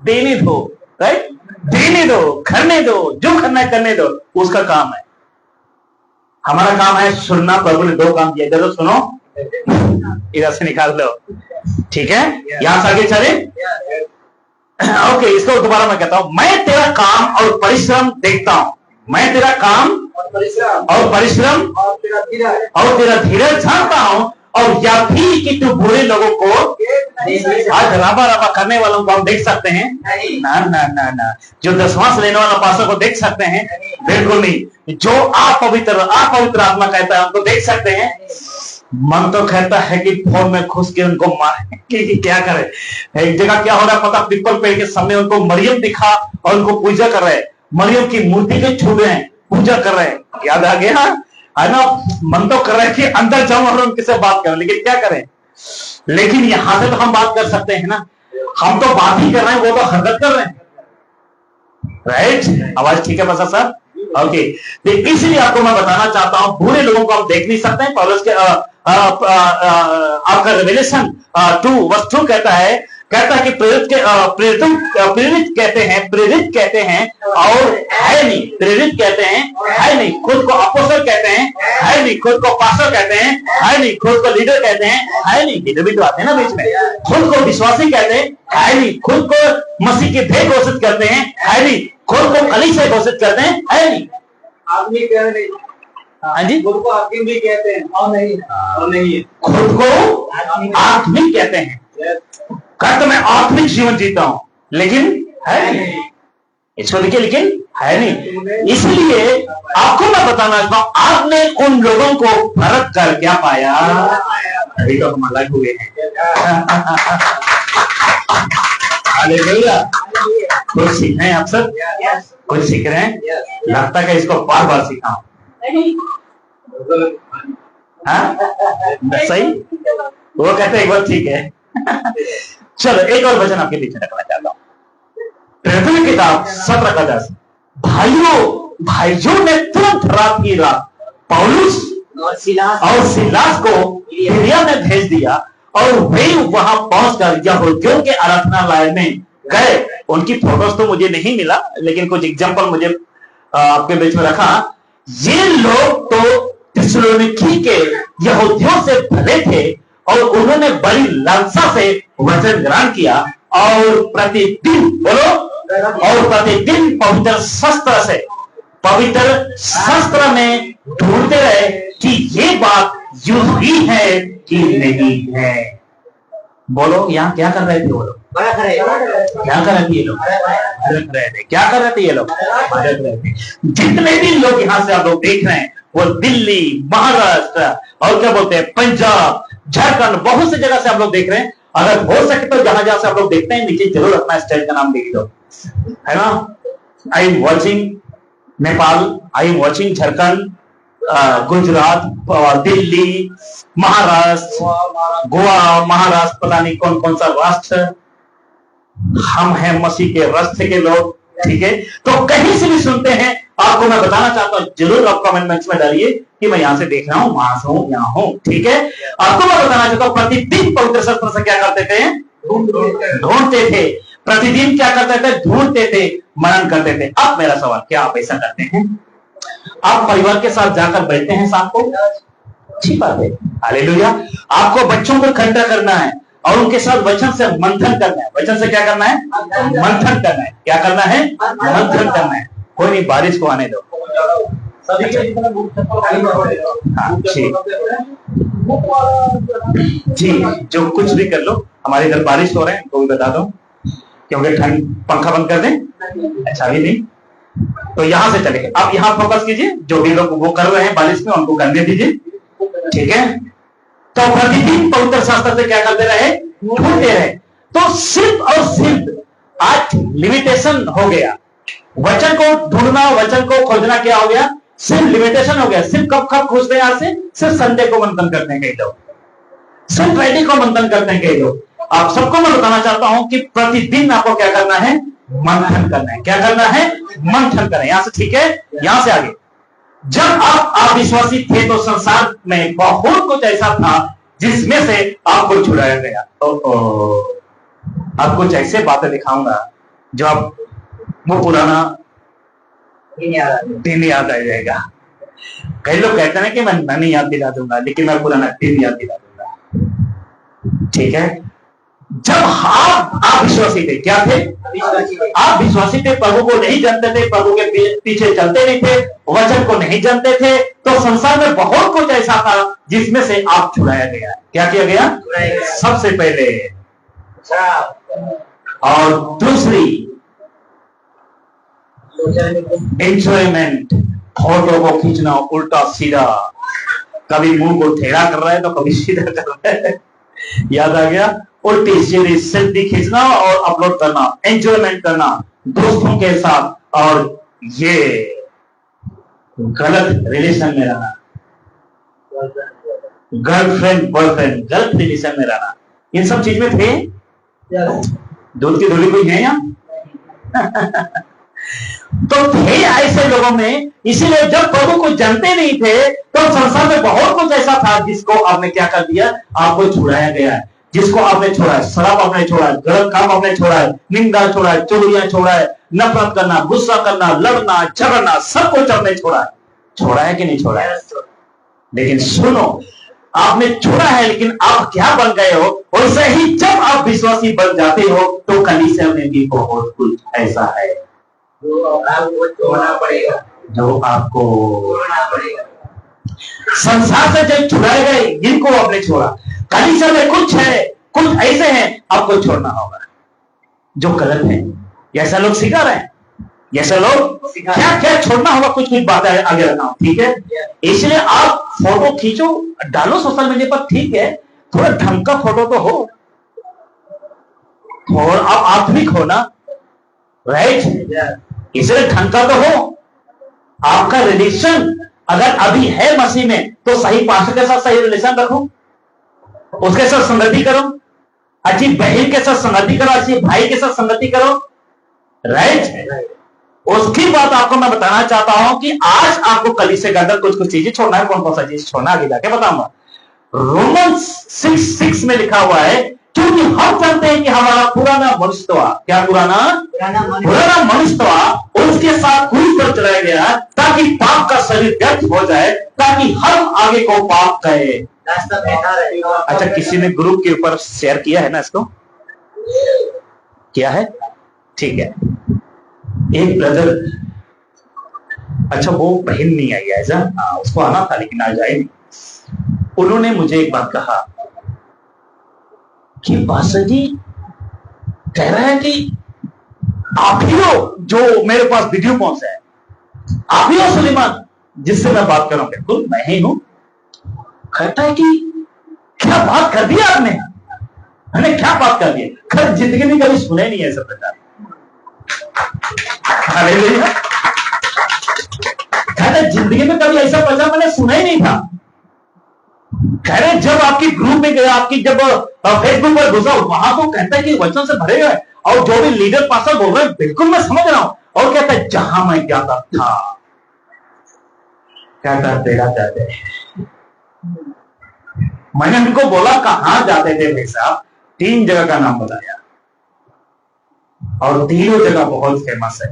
देने दो, राइट? देने दो, करने दो, जो करना है करने दो, उसका काम है। हमारा काम है सुनना। प्रभु ने 2 काम दिया, इधर सुनो, इधर से निकाल लो, ठीक है? यहां से आगे चले। ओके, इसको दोबारा मैं कहता हूं, मैं तेरा काम और परिश्रम देखता हूं, मैं तेरा काम और परिश्रम और तेरा धीरज जानता हूं, और यह भी कि तू बुरे लोगों को, आज राबा राबा करने वालों को हम देख सकते हैं? ना ना ना ना। जो दशमांश लेने वाला पासों को देख सकते हैं? बिल्कुल नहीं। जो अपवित्र आत्मा कहता है उनको देख सकते हैं? मन तो कहता है कि फोन में घुस के उनको मारे कि क्या करे। एक जगह क्या हो रहा है पता, पीपल पेड़ के सामने उनको मरियम दिखा और उनको पूजा कर रहे हैं, मरियम की मूर्ति के छू रहे हैं, पूजा कर रहे हैं। याद आ गया है ना? मन तो कर रहे हैं कि अंदर जाऊं और उनके से बात करें, लेकिन क्या करें? लेकिन यहां से तो हम बात कर सकते हैं ना, हम तो बात ही कर रहे हैं, वो तो हरकत कर रहे हैं, राइट? आवाज ठीक है बसा सर? ओके, तो इसलिए आपको मैं बताना चाहता हूं, बुरे लोगों को आप देख नहीं सकते हैं। पौलुस के आपका रेवलेशन 2:2 कहता है कि प्रेरित कहते हैं और है नहीं, प्रेरित कहते हैं है नहीं, खुद को अपोस्तल कहते हैं है नहीं, खुद को पास्टर कहते हैं है नहीं, खुद को लीडर कहते हैं है नहीं, लीडर भी तो आते हैं ना बीच में, खुद को विश्वासी कहते हैं है नहीं, खुद को मसीह के भेद घोषित करते हैं है नहीं, खुद को कलीसिया घोषित करते हैं है नहीं। आदमी कह नहीं, हाँ जी, खुद को आदमी भी कहते हैं और नहीं, खुद को आत्मिक कहते हैं, कहते मैं आत्मिक जीवन जीता हूं, लेकिन है नहीं। इसको देखिए, लेकिन है नहीं। इसलिए आपको मैं बताना चाहता हूं, आपने उन लोगों को फर्क कर क्या पाया? अभी तो हम अलग हुए हैं। हालेलुया। कुछ सीख रहे हैं आप सब? कुछ सीख रहे हैं? लगता है इसको बार बार सीखा। सही, वो कहते हैं एक बार ठीक है। चलो एक और वचन आपके बीच में रखना चाहता हूं, प्रेरितों की किताब 17:10। भाइयों ने तुरंत रात की रात पौलुस और सिलास को बिरिया में भेज दिया, और वे वहां पहुंचकर यहूदियों के आराधनालय में गए। उनकी फोटोज तो मुझे नहीं मिला, लेकिन कुछ एग्जांपल मुझे आपके बीच में रखा। ये लोग तो थिस्सलुनीकी के यहूदियों से भले थे, और उन्होंने बड़ी लालसा से वचन ग्रहण किया, और प्रतिदिन बोलो, और प्रतिदिन पवित्र शस्त्र में ढूंढते रहे कि ये बात यूं ही है कि नहीं है। बोलो, यहाँ क्या कर रहे थे वो लोग? क्या कर रहे थे ये लोग? भटक रहे थे। क्या कर रहे थे ये लोग? भटक रहे थे। जितने भी लोग यहाँ से आप लोग देख रहे हैं, वो दिल्ली, महाराष्ट्र और क्या बोलते हैं, पंजाब, झारखंड, बहुत सी जगह से आप लोग देख रहे हैं। अगर हो सके तो जहां जहां से आप लोग देखते हैं, नीचे जरूर अपना स्टेट का नाम लिख दो, है ना? I am watching Nepal, I am watching Jharkhand, Gujarat, Delhi, Maharashtra, Goa, Maharashtra, पता नहीं कौन कौन सा राष्ट्र। हम हैं मसीह के रास्ते के लोग, ठीक है? तो कहीं से भी सुनते हैं, आपको मैं बताना चाहता हूं, जरूर आप कमेंट में डालिए कि मैं यहां से देख रहा हूं, वहां से हूं, यहां हूं, ठीक है? आपको मैं बताना चाहता हूं, प्रतिदिन पवित्र शास्त्र से क्या करते थे? ढूंढते थे। प्रतिदिन क्या करते थे? ढूंढते थे, मनन करते थे। अब मेरा सवाल, क्या आप ऐसा करते हैं? आप परिवार के साथ जाकर बैठते हैं शाम को? अच्छी बात है, हालेलुया। आपको बच्चों को इकट्ठा करना है और उनके साथ वचन से मंथन करना है। वचन से क्या करना है? मंथन करना है। क्या करना है? मंथन करना है। कोई नहीं, बारिश को आने दो। हाँ, जी, जो कुछ भी कर लो। हमारे इधर बारिश हो रहे हैं, तो भी बता दो, क्योंकि ठंड, पंखा बंद कर दें? अच्छा भी नहीं, तो यहां से चलेंगे। आप यहां फोकस कीजिए, जो भी लोग वो कर रहे हैं बारिश में, उनको करने दीजिए, ठीक है? तो प्रतिदिन पवित्र शास्त्र से क्या करते रहे, ढूंढते रहे। तो सिर्फ और सिर्फ आज लिमिटेशन हो गया, वचन को ढूंढना, वचन को खोजना क्या हो गया, सिर्फ लिमिटेशन हो गया। सिर्फ कब कब खोजते हैं, यहां से सिर्फ संडे को मंथन करते हैं कई लोग, सिर्फ फ्राइडे को मंथन करते हैं कई लोग। आप सबको मैं बताना चाहता हूं कि प्रतिदिन आपको क्या करना है, मंथन करना है। क्या करना है, मंथन करना है। यहां से ठीक है, यहां से आगे। जब आप विश्वासी थे तो संसार में बहुत कुछ ऐसा था जिसमें से आपको छुड़ाया गया। तो आप कुछ ऐसे बातें दिखाऊंगा जो आप वो पुराना दिन याद आ जाएगा। कई लोग कहते हैं कि मैं नहीं याद दिला दूंगा, लेकिन मैं पुराना दिन याद दिला दूंगा। ठीक है, जब आप विश्वासी थे, क्या थे, आप विश्वासी थे, प्रभु को नहीं जानते थे, प्रभु के पीछे चलते नहीं थे, वचन को नहीं जानते थे, तो संसार में बहुत कुछ ऐसा था जिसमें से आप छुड़ाया गया। क्या किया गया, सबसे पहले। और दूसरी एंजॉयमेंट, फोटो को खींचना उल्टा सीधा, कभी मुंह को टेढ़ा कर रहा है तो कभी सीधा कर रहा है, याद आ गया। उल्टी सीधी सेल्फी खींचना और अपलोड करना, एंजॉयमेंट करना दोस्तों के साथ, और ये गलत रिलेशन में रहना, गर्लफ्रेंड बॉयफ्रेंड गलत रिलेशन में रहना, इन सब चीज में थे। दूध की धुली कोई है यहाँ तो थे ऐसे लोगों में। इसीलिए जब प्रभु को जानते नहीं थे तो संसार में बहुत कुछ ऐसा था जिसको आपने क्या कर दिया, आपको छुड़ाया गया है। जिसको आपने छोड़ा है, शराब आपने छोड़ा है, गलत काम आपने छोड़ा है, निंदा छोड़ा है, चोरियां छोड़ा है, नफरत करना, गुस्सा करना, लड़ना, झगड़ना, सब कुछ आपने छोड़ा है। छोड़ा है कि नहीं छोड़ा है? लेकिन सुनो, आपने छोड़ा है, लेकिन आप क्या बन गए हो, वैसे ही जब आप विश्वासी बन जाते हो तो कलीसिया में भी बहुत कुछ ऐसा है जो आपको छोड़ना पड़ेगा, जो आपको छोड़ना पड़ेगा। संसार से जब छुड़ाए गए, जिनको आपने छोड़ा, कलीसिया में कुछ है, कुछ ऐसे हैं आपको छोड़ना होगा जो गलत है। जैसा लोग सिखा रहे हैं, जैसे लोग क्या क्या छोड़ना होगा, कुछ कुछ बातें आगे रखना, ठीक है। इसलिए आप फोटो खींचो, डालो सोशल मीडिया पर, ठीक है, थोड़ा ढंग का फोटो तो हो, और आप आत्मिक हो ना, राइट, इसलिए ढंग का तो हो। आपका रिलेशन अगर अभी है मसीह में तो सही पास्टर के साथ सही रिलेशन रखो, उसके साथ संगति करो, अच्छी बहन के साथ संगति करो, अच्छी भाई के साथ संगति करो, राइट। उसकी बात आपको मैं बताना चाहता हूं कि आज आपको कलीसिया के अंदर कुछ कुछ चीजें छोड़ना है। कौन कौन सा चीज छोड़ना आगे जाके बताऊंगा। रोमन्स 6:6 में लिखा हुआ है, क्योंकि हम जानते हैं कि हमारा पुराना मनुष्य, क्या पुराना मनुष्य उसके साथ क्रूस पर चलाया गया ताकि पाप का शरीर व्यर्थ हो जाए, ताकि हम आगे को पाप कहे। अच्छा, किसी ने ग्रुप के ऊपर शेयर किया है ना, इसको किया है, ठीक है। एक ब्रदर, अच्छा वो बहन नहीं आई ऐसा, उसको आना था लेकिन आज आई नहीं। उन्होंने मुझे एक बात कहा कि पास्टर जी कह रहा है कि आप ही हो जो मेरे पास वीडियो पहुंचा है, आप ही हो सुलेमान जिससे मैं बात कर रहा हूं। बिल्कुल मैं ही हूं। कहता है कि क्या बात कर दी आपने, मैंने क्या बात कर दी, खैर जिंदगी में कभी सुना ही नहीं है सब प्रकार। कहते जिंदगी में कभी ऐसा प्रचार मैंने सुना ही नहीं था। कह रहे जब आपकी ग्रुप में गया, आपकी जब फेसबुक पर घुसा, वहां तो कहता है कि वचन से भरे हुए, और जो भी लीडर पास्टर बोल रहे हैं बिल्कुल मैं समझ रहा हूं। और कहता है जहां मैं जाता था, कहता तेरा जाते। मैंने उनको बोला कहां जाते थे भाई साहब, 3 जगह का नाम बताया और तीनों जगह बहुत फेमस है।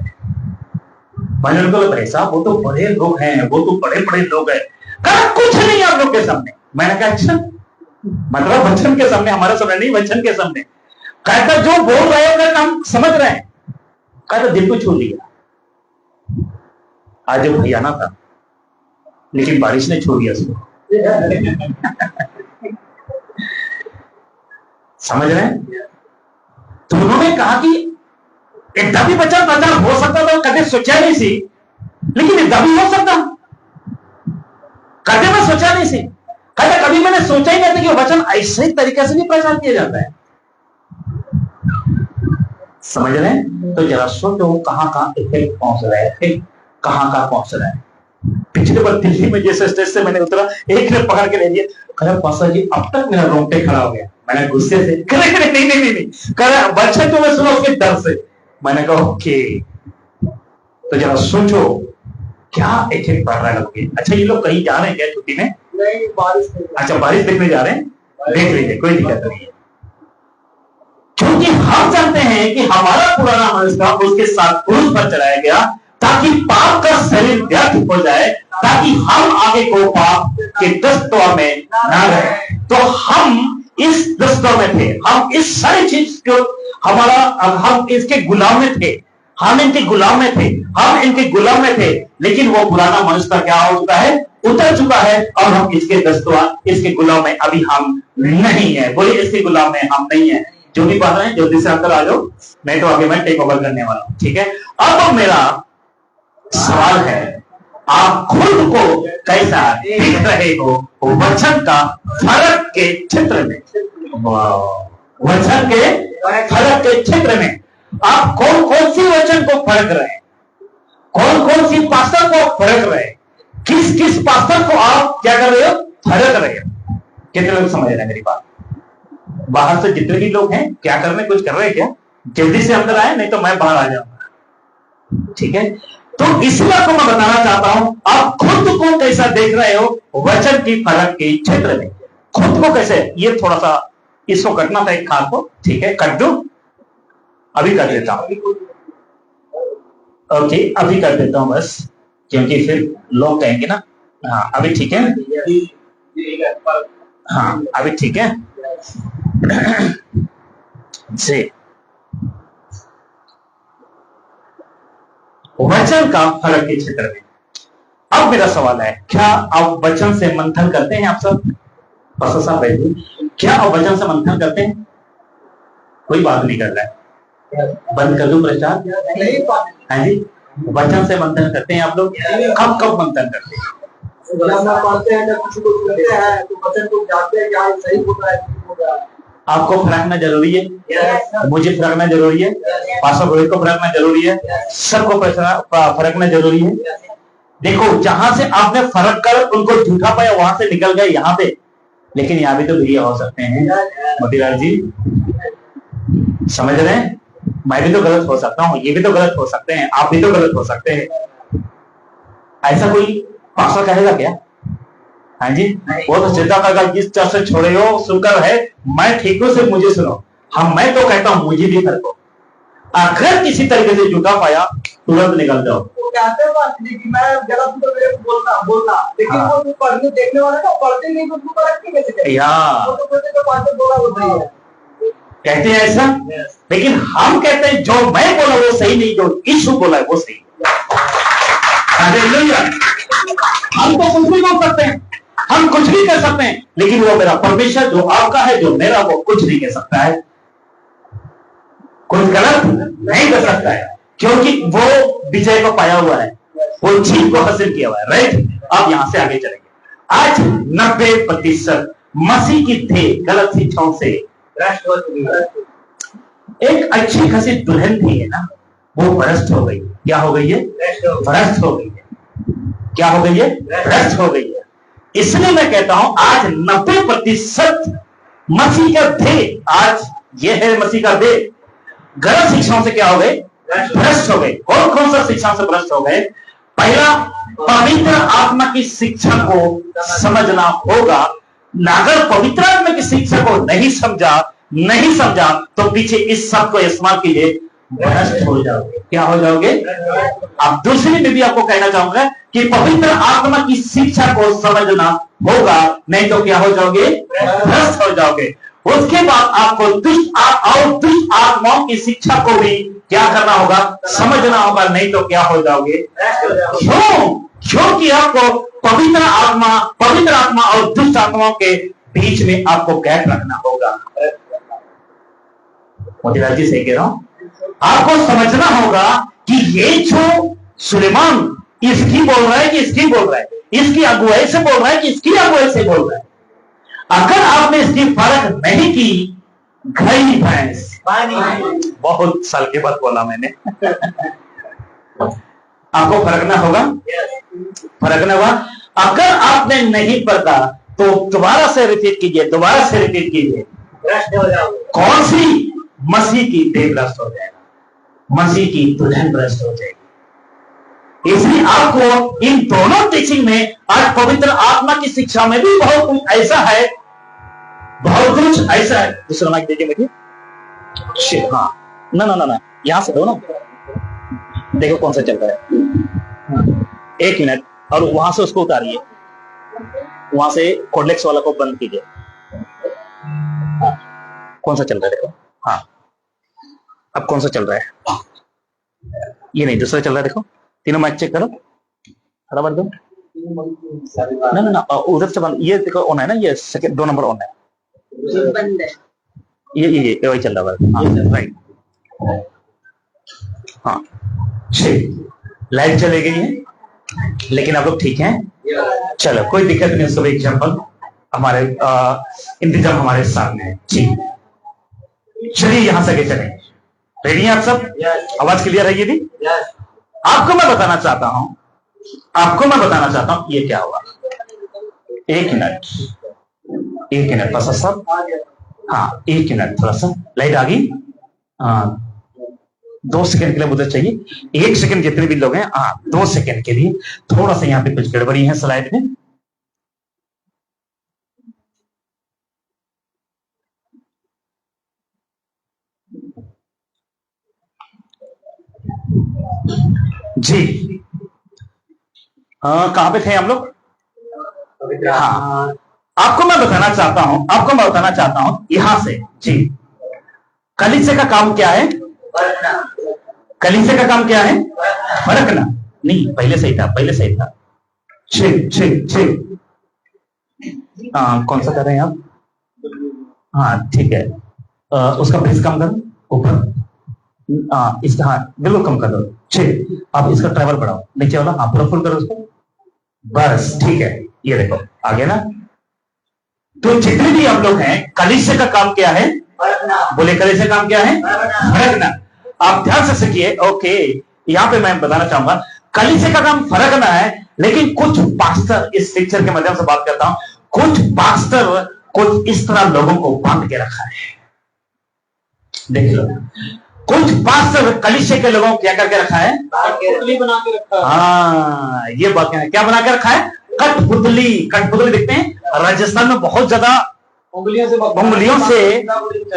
मैंने उनको बोला भाई साहब वो तो बड़े लोग हैं, वो तो बड़े बड़े लोग हैं। कहा कुछ नहीं आप लोग के सामने। मैंने कहा अच्छा, मतलब वचन के सामने, हमारे सामने नहीं, वचन के सामने। कहता जो बोल रहे हैं हम समझ रहे हैं। कहता दिल को छू लिया। आज भाई आना था लेकिन बारिश ने छू दिया उसको। समझ रहे हैं? तो उन्होंने कहा कि इतना भी बचा प्रचार हो सकता था, कभी सोचा नहीं सी, लेकिन इतना भी हो सकता, कभी मैं सोचा नहीं सी। कहते कभी मैंने सोचा ही नहीं था कि वो वचन ऐसे तरीके से भी प्रचार किया जाता है। समझ रहे हैं? तो जरा सोचो कहां कहां इफेक्ट पहुंच रहे थे, कहां कहां पहुंच रहा है। पिछले बार दिल्ली में जैसे स्टेज से मैंने उतरा, एक ने पकड़ के ले लिया, कहा पास्टर जी अब तक मेरा रोंगटे खड़ा हो गया। मैंने गुस्से से नहीं कहा बच्चे तो मैं सुना उसके डर से। मैंने कहा ओके, तो जरा सोचो क्या इफेक्ट पड़ रहा है लोगों के। अच्छा ये लोग कहीं जा रहे हैं क्या छुट्टी में? नहीं, बारिश नहीं। अच्छा बारिश देखने जा रहे हैं, देख लीजिए कोई दिक्कत नहीं है। क्योंकि हम जानते हैं कि हमारा पुराना मनुष्य उसके साथ क्रूस पर चलाया गया ताकि पाप का शरीर व्यर्थ हो जाए, ताकि हम आगे को पाप के दस्तों में ना रहे। तो हम इस दस्तों में थे, हम इस सारी चीज को हम इसके गुलाम में थे, हम इनके गुलाम में थे, हम इनके गुलाम में थे। लेकिन वो पुराना मनुष्य क्या हो चुका है? उतर चुका है, और हम इसके दस्तों इसके गुलाम में अभी हम नहीं है। बोलिए इसके गुलाम में हम नहीं है। जो भी पढ़ रहे हैं जल्दी से अंदर आ जाओ, नहीं तो आगे मैं टेक ओवर करने वाला हूं। ठीक है, अब मेरा सवाल है आप खुद को कैसा देख रहे हो वचन का फर्क के क्षेत्र में? वचन के फर्क के क्षेत्र में आप कौन कौन सी वचन को परख रहे हैं? कौन कौन सी पास्टर को परख रहे हैं? किस किस पास्टर को आप क्या कर रहे हो? परख रहे हो? कितने लोग समझ रहे हैं मेरी बात? बाहर से जितने भी लोग हैं क्या कर रहे हैं? कुछ कर रहे हैं क्या? जल्दी से अंदर आए, नहीं तो मैं बाहर आ जाऊंगा। ठीक है, तो इसलिए आपको मैं बताना चाहता हूं आप खुद को कैसा देख रहे हो वचन की फर्क के क्षेत्र में। खुद को कैसे, ये थोड़ा सा इसको कटना था एक खाद को। ठीक है, कट दो, अभी कर देता हूं। ओके अभी कर देता हूं बस, क्योंकि फिर लोग कहेंगे ना। हाँ अभी ठीक है, हाँ अभी ठीक है जी। वचन का फर्क के क्षेत्र में अब मेरा सवाल है, क्या आप वचन से मंथन करते हैं? आप सब पास्टर साहब बैठिए, क्या आप वचन से मंथन करते हैं? कोई बात नहीं कर रहा है, बंद कर दूं प्रचार? हाँ जी, वचन से मंथन करते हैं आप लोग? कब कब मंथन करते हैं? पढ़ते हैं, जब किसी को सुनते हैं तो वचन को जानते हैं क्या सही बोल रहा है, नहीं बोल रहा है। आपको फरकना जरूरी है, मुझे फरकना जरूरी है, पास्टर रोहित को फरकना जरूरी है, सबको फरकना जरूरी है। देखो जहां से आपने फर्क कर उनको झूठा पाया वहां से निकल गए यहाँ पे, लेकिन यहाँ भी तो भैया हो सकते हैं मोतीलाल जी, समझ रहे हैं? मैं भी तो गलत हो सकता हूँ, ये भी तो गलत हो सकते हैं, आप भी तो गलत हो सकते हैं। ऐसा कोई पास्टर कहेगा क्या? हाँ जी, वो तो चिंता करेगा जिस चर्च से छोड़े हो सुनकर है, मैं ठीक हूं सिर्फ मुझे सुनो। हम मैं तो कहता हूं मुझे भी फर्क हो, अगर किसी तरीके से झूठा पाया तुरंत निकल जाओ। वो कहते हैं कि मैं गलत हूं तो मेरे को बोलना, लेकिन हाँ। वो पढ़ने देखने वाले तो पढ़ते नहीं तो उसको परखते कैसे करें? वो तो कहते तो पास्टर बोला वो सही है, कहते हैं ऐसा। लेकिन हम कहते हैं जो मैं बोला वो सही नहीं, जो यीशु बोला है वो सही। हालेलुया। हम तो कुछ भी बोल सकते हैं, हम कुछ भी कर सकते हैं, लेकिन वो मेरा परमेश्वर जो आपका है, जो मेरा, वो कुछ नहीं कह सकता है, कुछ गलत नहीं कर सकता है, क्योंकि वो विजय को पाया हुआ है, वो जीत को हासिल किया हुआ है। राइट, अब यहां से आगे चलेंगे। आज 90% मसीह की थे गलत शिक्षाओं से भ्रष्ट हो चुकी है। एक अच्छी खासी दुल्हन थी है ना, वो भ्रष्ट हो गई। क्या हो गई है? भ्रष्ट हो गई है। क्या हो गई है? भ्रष्ट हो गई है। इसलिए मैं कहता हूं आज 90% मसीह का ध्येय, आज ये है मसीह का ध्येय, गलत शिक्षाओं से क्या हो गए? भ्रष्ट हो गए। और कौन सा शिक्षा से भ्रष्ट हो गए? पहला, पवित्र आत्मा की शिक्षा को समझना होगा। अगर पवित्र आत्मा की शिक्षा को नहीं समझा तो पीछे इस सब को इस्तेमाल कीजिए, भ्रष्ट हो जाओगे। क्या हो जाओगे? अब दूसरी में भी आपको कहना चाहूंगा कि पवित्र आत्मा की शिक्षा को समझना होगा, नहीं तो क्या हो जाओगे? भ्रष्ट हो जाओगे। उसके बाद आपको दुष्ट आत्माओं की शिक्षा को भी क्या करना होगा? समझना होगा, नहीं तो क्या हो जाओगे? क्यों? क्योंकि आपको पवित्र आत्मा और दुष्ट आत्माओं के बीच में आपको गैप रखना होगा। मोतीलाल जी सही कह रहा हूं? आपको समझना होगा कि ये जो सुलेमान इसकी बोल रहा है कि इसकी बोल रहा है, इसकी अगुवाई से बोल रहा है कि इसकी अगुवाई से बोल रहा है। अगर आपने इसकी परख नहीं की, गई भैंस पानी। बहुत साल के बाद बोला मैंने। आपको फरकना होगा, फरकना होगा। अगर आपने नहीं पढ़ा तो दोबारा से रिपीट कीजिए, दोबारा से रिपीट कीजिए। कौन सी? मसीह की देह भ्रष्ट हो जाएगा, मसीह की दुल्हन भ्रष्ट हो जाएगी। इसलिए आपको इन दोनों टीचिंग में, आज पवित्र आत्मा की शिक्षा में भी बहुत कुछ ऐसा है, बहुत कुछ ऐसा है। दूसरा माइक दीजिए मुझे। हाँ, ना ना ना ना, यहां से दो ना, देखो कौन सा चल रहा है। एक मिनट, और वहां से उसको उतारिए, वहां से कोडलेक्स वाला को बंद कीजिए। हाँ, कौन सा चल रहा है देखो। हाँ, अब कौन सा चल रहा है? ये नहीं, दूसरा चल रहा है देखो। तीनों माइक चेक करो, बराबर दो। ना ना ना, उधर से बंद। ये देखो ऑन है ना, ये सेकंड 2 नंबर ऑन है, बंद है। ये वही चल रहा है। हाँ, राइट। हाँ, लाइट चले गई है, लेकिन आप लोग ठीक हैं? चलो, कोई दिक्कत नहीं। उसका एग्जाम्पल हमारे इंतजाम हमारे सामने है। ठीक, चलिए यहां से आगे चलें। रेडी हैं आप सब? आवाज क्लियर है? ये भी आपको मैं बताना चाहता हूं, आपको मैं बताना चाहता हूं ये क्या हुआ। एक मिनट, एक मिनट, थोड़ा सा सब। हाँ, एक मिनट, थोड़ा सा लाइट आ गई। 2 सेकंड के लिए मुझे चाहिए, 1 सेकंड, जितने भी लोग हैं। 2 सेकंड के लिए थोड़ा सा यहाँ पे कुछ गड़बड़ी है स्लाइड में। जी, कहां पे थे हम लोग? हाँ, आपको मैं बताना चाहता हूं, आपको मैं बताना चाहता हूं यहां से। जी, कलीसिया का काम क्या है? कलीसिया का काम क्या है? फरकना। नहीं, पहले सही था, पहले सही था। कौन सा कर रहे हैं आप? हाँ, ठीक है। उसका प्रेस कम करो ऊपर। इसका, हाँ बिल्कुल कम कर दो। 6। अब इसका ट्रैवल बढ़ाओ, नीचे वाला। हाँ, पूरा फुल करो उसको, बस ठीक है। ये देखो आ गया ना। तो जितने भी हम लोग हैं, कलीसिया का काम क्या है? बोले, कलीसिया का काम क्या है? फरकना। आप ध्यान से सीखिए। ओके, यहां पे मैं बताना चाहूंगा, कलीसिया का काम फरकना है। लेकिन कुछ पास्टर, इस पिक्चर के माध्यम से बात करता हूं, कुछ पास्टर कुछ इस तरह लोगों को बांध के रखा है। देख लो, कुछ पास्टर कलीसिया के लोगों को क्या करके रखा है? कठपुतली बना के रखा है। हाँ, ये बात क्या बना के रखा है? कठपुतली। कठपुतली देखते हैं राजस्थान में बहुत ज्यादा, उंगलियों से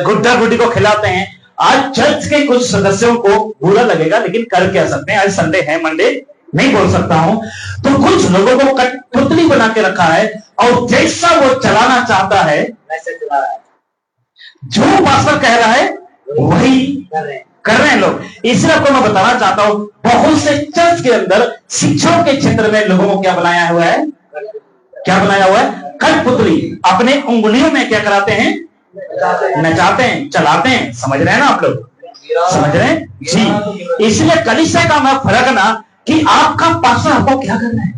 गुड्डा गुड्डी को खिलाते हैं। आज चर्च के कुछ सदस्यों को बुरा लगेगा, लेकिन कर क्या सकते हैं, आज संडे है, मंडे नहीं बोल सकता हूं। तो कुछ लोगों को कठपुतली बना के रखा है, और जैसा वो चलाना चाहता है वैसे चला रहा है। जो पास्टर कह रहा है वही कर रहे हैं लोग। इसलिए आपको मैं बताना चाहता हूं, बहुत से चर्च के अंदर शिक्षा के क्षेत्र में लोगों को क्या बनाया हुआ है? क्या बनाया हुआ है? कठपुतली। अपने उंगलियों में क्या कराते हैं? नचाते हैं, चलाते हैं। समझ रहे हैं ना आप लोग? समझ रहे हैं जी। इसलिए कलीसिया का मैं फरकना कि आपका पास्टर आपको क्या करना है,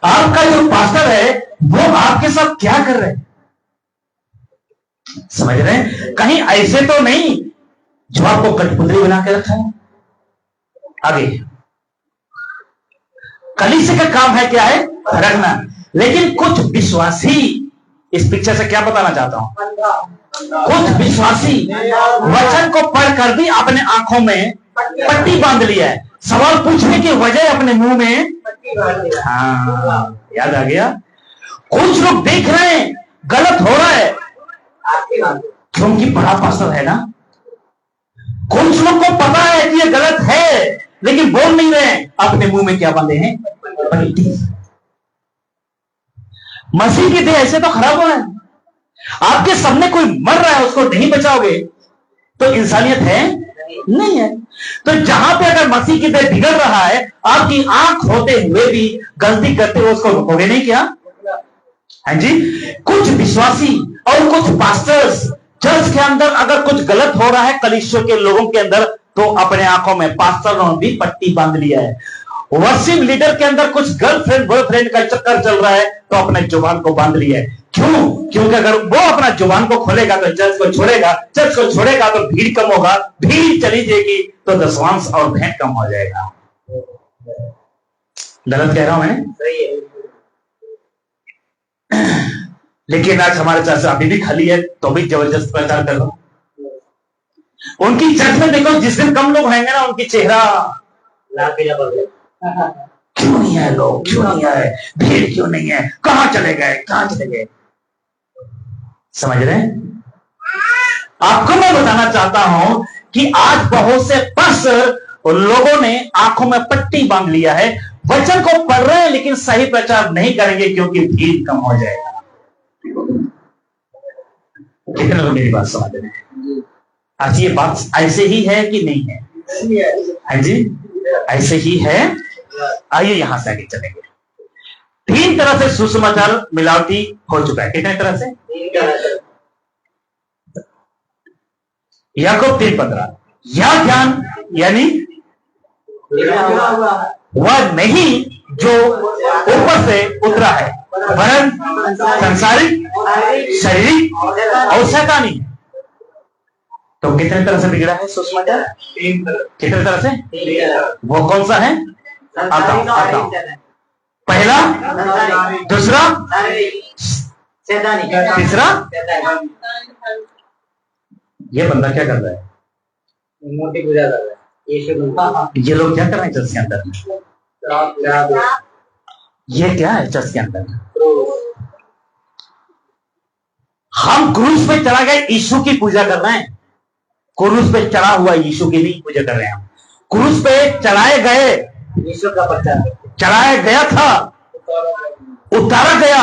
आपका जो पास्टर है वो आपके साथ क्या कर रहे हैं। समझ रहे हैं? कहीं ऐसे तो नहीं जो आपको कठपुतली बना के रखा है। आगे, कलीसिया का काम है क्या है? फरकना। लेकिन कुछ विश्वासी, इस पिक्चर से क्या बताना चाहता हूं, कुछ विश्वासी वचन को पढ़कर भी अपने आंखों में पट्टी बांध लिया है। सवाल पूछने की वजह अपने मुंह में, हाँ याद आ गया। कुछ लोग देख रहे हैं गलत हो रहा है, क्योंकि बड़ा पास्टर है ना। कुछ लोग को पता है कि ये गलत है, लेकिन बोल नहीं रहे हैं, अपने मुंह में क्या बांधे हैं? पट्टी। मसीह की देह ऐसे तो खराब हो रहा है। आपके सामने कोई मर रहा है, उसको नहीं बचाओगे तो इंसानियत है? नहीं है। तो जहां पे अगर मसीह की देह बिगड़ रहा है, आपकी आंख होते हुए भी गलती करते हुए उसको रोकोगे नहीं क्या? हाँ जी। कुछ विश्वासी और कुछ पास्टर्स चर्च के अंदर अगर कुछ गलत हो रहा है कलीसिया के लोगों के अंदर, तो अपने आंखों में पास्टरों ने भी पट्टी बांध लिया है। वर्शिप लीडर के अंदर कुछ गर्लफ्रेंड बॉयफ्रेंड का चक्कर चल रहा है, तो अपने जुबान को बांध लिया है। क्यों? क्योंकि अगर वो अपना जुबान को खोलेगा तो चर्च को छोड़ेगा, चर्च को छोड़ेगा तो भीड़ कम होगा, भीड़ चली जाएगी तो दशवांश और भेंट कम हो जाएगा। गलत कह रहा हूं मैं? सही है। लेकिन आज हमारे चर्च अभी भी खाली है तो भी जबरदस्त प्रचार कर रहा हूं। उनकी चर्च में देखो, जिस दिन कम लोग होंगे ना, उनकी चेहरा क्यों नहीं है, लोग क्यों नहीं आए, भीड़ क्यों नहीं है, कहां चले गए, कहां चले गए। समझ रहे हैं? आपको मैं बताना चाहता हूं कि आज बहुत से पास्टर लोगों ने आंखों में पट्टी बांध लिया है, वचन को पढ़ रहे हैं लेकिन सही प्रचार नहीं करेंगे क्योंकि भीड़ कम हो जाएगा। कितने लोग मेरी बात समझ रहे हैं? आज ये बात ऐसे ही है कि नहीं है? हाँ जी, ऐसे ही है। आइए यहां से आगे चलेंगे। 3 तरह से सुसमाचार मिलावटी हो चुका है। कितने तरह से? याकूब 3:15, यह ज्ञान यानी वह नहीं जो ऊपर से उतरा है, वरन संसारिक, शारीरिक और शैतानी है। तो कितने तरह से बिगड़ा है सुसमाचार? 3 तरह। कितने तरह से? 3 तरह। वो कौन सा है? आता हूं। पहला, दूसरा, तीसरा। ये बंदा क्या कर रहा है? मूर्ति पूजा कर रहा है। ये लोग क्या कर रहे हैं चर्च के अंदर? ये क्या है चर्च के अंदर? हम क्रूस पे चढ़ा गए यीशु की पूजा कर रहे हैं। क्रूस पे चढ़ा हुआ यीशु की नहीं पूजा कर रहे हैं हम। क्रूस पे चढ़ाए गए यीशु का प्रचार, चढ़ाया गया था, उतारा गया,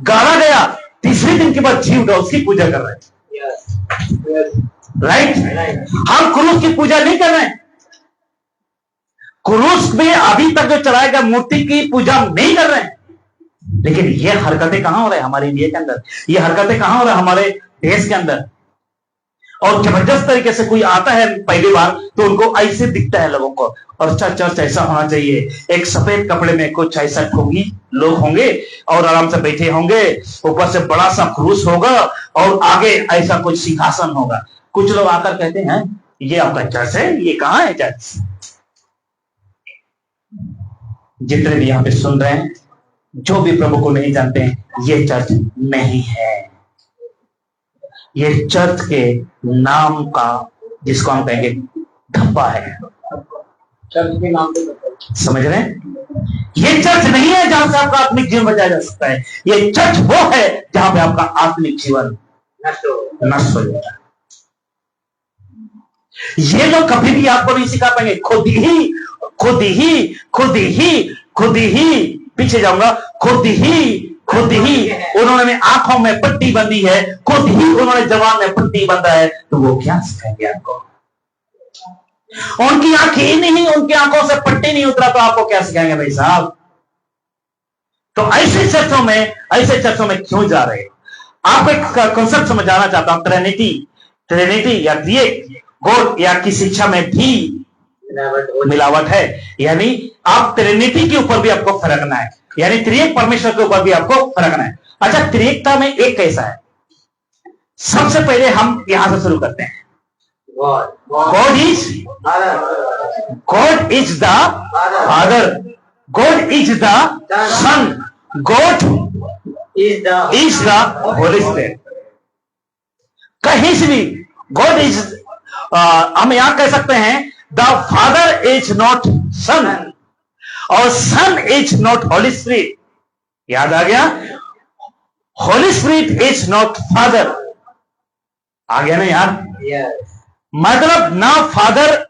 गाड़ा गया, तीसरे दिन के बाद जी उठा, उसकी पूजा कर रहे हैं। राइट? हम क्रूस की पूजा नहीं कर रहे हैं। क्रूस में अभी तक जो चढ़ाया गया मूर्ति की पूजा नहीं कर रहे हैं। लेकिन ये हरकतें कहां हो रही है हमारे इंडिया के अंदर? ये हरकतें कहां हो रही है हमारे देश के अंदर? और जबरदस्त तरीके से कोई आता है पहली बार तो उनको ऐसे दिखता है लोगों को, और चर्च ऐसा होना चाहिए, एक सफेद कपड़े में कुछ ऐसा ठोगी लोग होंगे और आराम से बैठे होंगे, ऊपर से बड़ा सा क्रूस होगा और आगे ऐसा कुछ सिंहासन होगा। कुछ लोग आकर कहते हैं ये आपका चर्च है? ये कहां है चर्च? जितने भी यहां पे सुन रहे हैं, जो भी प्रभु को नहीं जानते हैं, ये चर्च नहीं है। ये चर्च के नाम का, जिसको हम कहेंगे धब्बा है। चर्च के नाम पे समझ रहे हैं? ये चर्च नहीं है जहां से आपका आत्मिक जीवन बचाया जा सकता है। ये चर्च वो है जहां पे आपका आत्मिक जीवन नष्ट हो जाता है। ये लोग कभी भी आपको नहीं सिखा पाएंगे। खुद ही पीछे जाऊंगा, खुद ही उन्होंने आंखों में पट्टी बंधी है, खुद ही उन्होंने जवान में पट्टी बंधा है, तो वो क्या सिखाएंगे आपको? उनकी आंखें ही नहीं, उनकी आंखों से पट्टी नहीं उतरा तो आपको क्या सिखाएंगे भाई साहब? तो ऐसे चर्चों में क्यों जा रहे हैं? आपको एक कॉन्सेप्ट समझाना चाहता हूं। ट्रिनिटी या त्रिएक गॉड या की शिक्षा में भी मिलावट है। यानी आप ट्रिनिटी के ऊपर भी आपको फरकना है, यानी त्रिएक परमेश्वर के ऊपर भी आपको फरकना है। अच्छा, त्रिएकता में एक कैसा है? सबसे पहले हम यहां से शुरू करते हैं। God is the Father, God is the Son, God is the Holy Spirit. कहीं से भी गॉड इज, हम यहां कह सकते हैं the father is not son और son is not holy spirit. याद आ गया? Holy spirit is not father. आ गया ना यार? मतलब ना फादर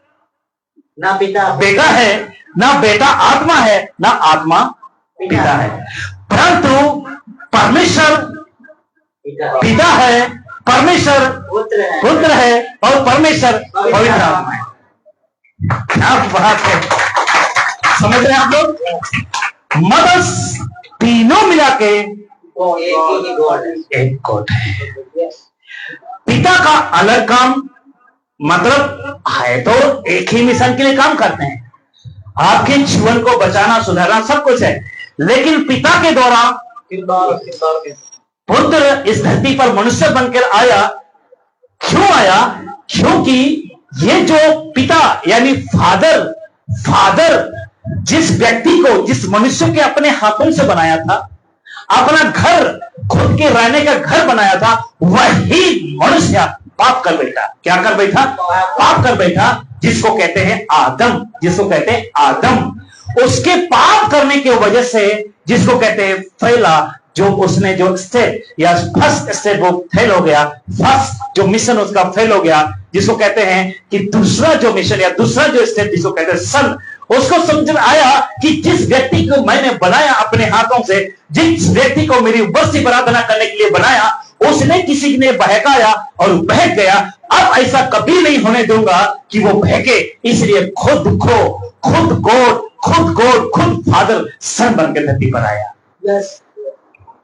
ना पिता बेटा है, ना बेटा आत्मा है, ना आत्मा पिता है, परंतु परमेश्वर पिता है, परमेश्वर पुत्र है और परमेश्वर पवित्र आत्मा है। क्या बात है! समझ रहे हैं आप लोग? मदर्स तीनों मिला के एक गॉड है। पिता का अलग काम, मतलब है तो एक ही मिशन के लिए काम करते हैं, आपके जीवन को बचाना, सुधारना, सब कुछ है, लेकिन पिता के द्वारा पुत्र इस धरती पर मनुष्य बनकर आया। क्यों आया? क्योंकि ये जो पिता यानी फादर जिस व्यक्ति को, जिस मनुष्य के अपने हाथों से बनाया था, अपना घर, खुद के रहने का घर बनाया था, वही मनुष्य पाप कर बैठा। क्या कर बैठा? पाप कर बैठा, जिसको कहते हैं आदम, जिसको कहते हैं आदम। उसके पाप करने की वजह से, जिसको कहते हैं फैला, जो उसने जो स्टेप या फर्स्ट स्टेप वो फेल हो गया, फर्स्ट जो मिशन उसका फेल हो गया, जिसको कहते हैं कि दूसरा जो मिशन या दूसरा जो स्टेप जिसको कहते हैं सन, उसको समझ में आया कि जिस व्यक्ति को मैंने बनाया अपने हाथों से, जिस व्यक्ति को मेरी बस्ती पर आराधना करने के लिए बनाया, उसने किसी ने बहकाया और बहक गया। अब ऐसा कभी नहीं होने दूंगा कि वो बहके, इसलिए खुद फादर सन बन के धरती पर आया।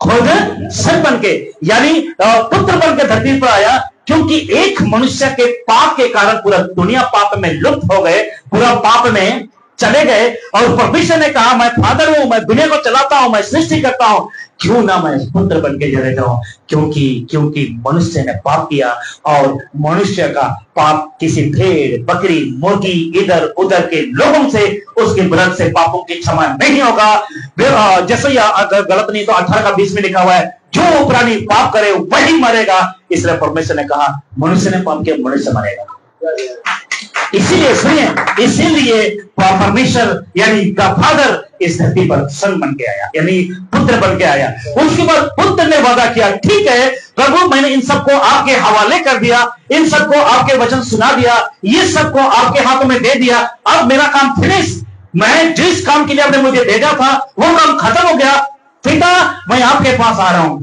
खुद सन बन के यानी पुत्र बन के धरती पर आया, क्योंकि एक मनुष्य के पाप के कारण पूरा दुनिया पाप में लुप्त हो गए, पूरा पाप में चले गए। और परमेश्वर ने कहा मैं फादर हूं, मैं दुनिया को चलाता हूं, मैं सृष्टि करता हूं, क्यों ना मैं पुत्र बन के चले जाऊं? क्योंकि मनुष्य ने पाप किया, और मनुष्य का पाप किसी भेड़, बकरी, मुर्गी, इधर उधर के लोगों से, उसके विरुद्ध से पापों की क्षमा नहीं होगा। जैसे अगर गलत नहीं तो 18 का 20 में लिखा हुआ है, जो प्राणी पाप करे वही मरेगा। इसलिए परमेश्वर ने कहा मनुष्य ने पाप किया, मनुष्य मरेगा। इसीलिए सुनिए, इसीलिए परमेश्वर यानी द फादर इस धरती पर सन बन के आया, यानी पुत्र बन के आया। उसके बाद पुत्र ने वादा किया, ठीक है प्रभु, मैंने इन सबको आपके हवाले कर दिया, इन सबको आपके वचन सुना दिया, ये सबको आपके हाथों में दे दिया, अब मेरा काम फिनिश। मैं जिस काम के लिए आपने मुझे भेजा था वो काम खत्म हो गया, पिता मैं आपके पास आ रहा हूं।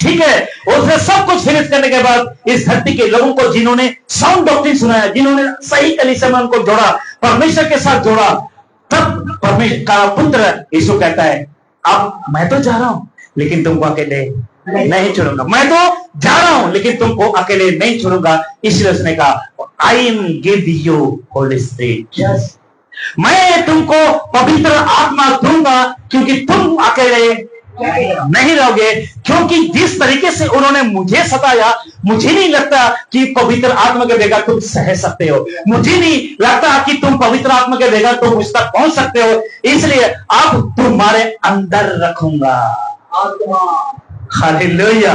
ठीक है, उसने सब कुछ फिनिश करने के बाद इस धरती के लोगों को, जिन्होंने साउंड डॉक्ट्रिन सुनाया, जिन्होंने सही कलीसिया में उनको जोड़ा, परमेश्वर के साथ जोड़ा, तब परमेश्वर का पुत्र यीशु कहता है अब मैं तो जा रहा हूं लेकिन तुमको अकेले नहीं छोड़ूंगा, मैं तो जा रहा हूं लेकिन तुमको अकेले नहीं छोड़ूंगा। इसलिए उसने कहा I am give you Holi spirit, मैं तुमको पवित्र आत्मा दूंगा, क्योंकि तुम अकेले नहीं रहोगे। क्योंकि जिस तरीके से उन्होंने मुझे सताया, मुझे नहीं लगता कि पवित्र आत्मा के बगैर तुम सह सकते हो, मुझे नहीं लगता कि तुम पवित्र आत्मा के बगैर तुम मुझ तक पहुंच सकते हो। इसलिए अब तुम्हारे अंदर रखूंगा हालेलुया।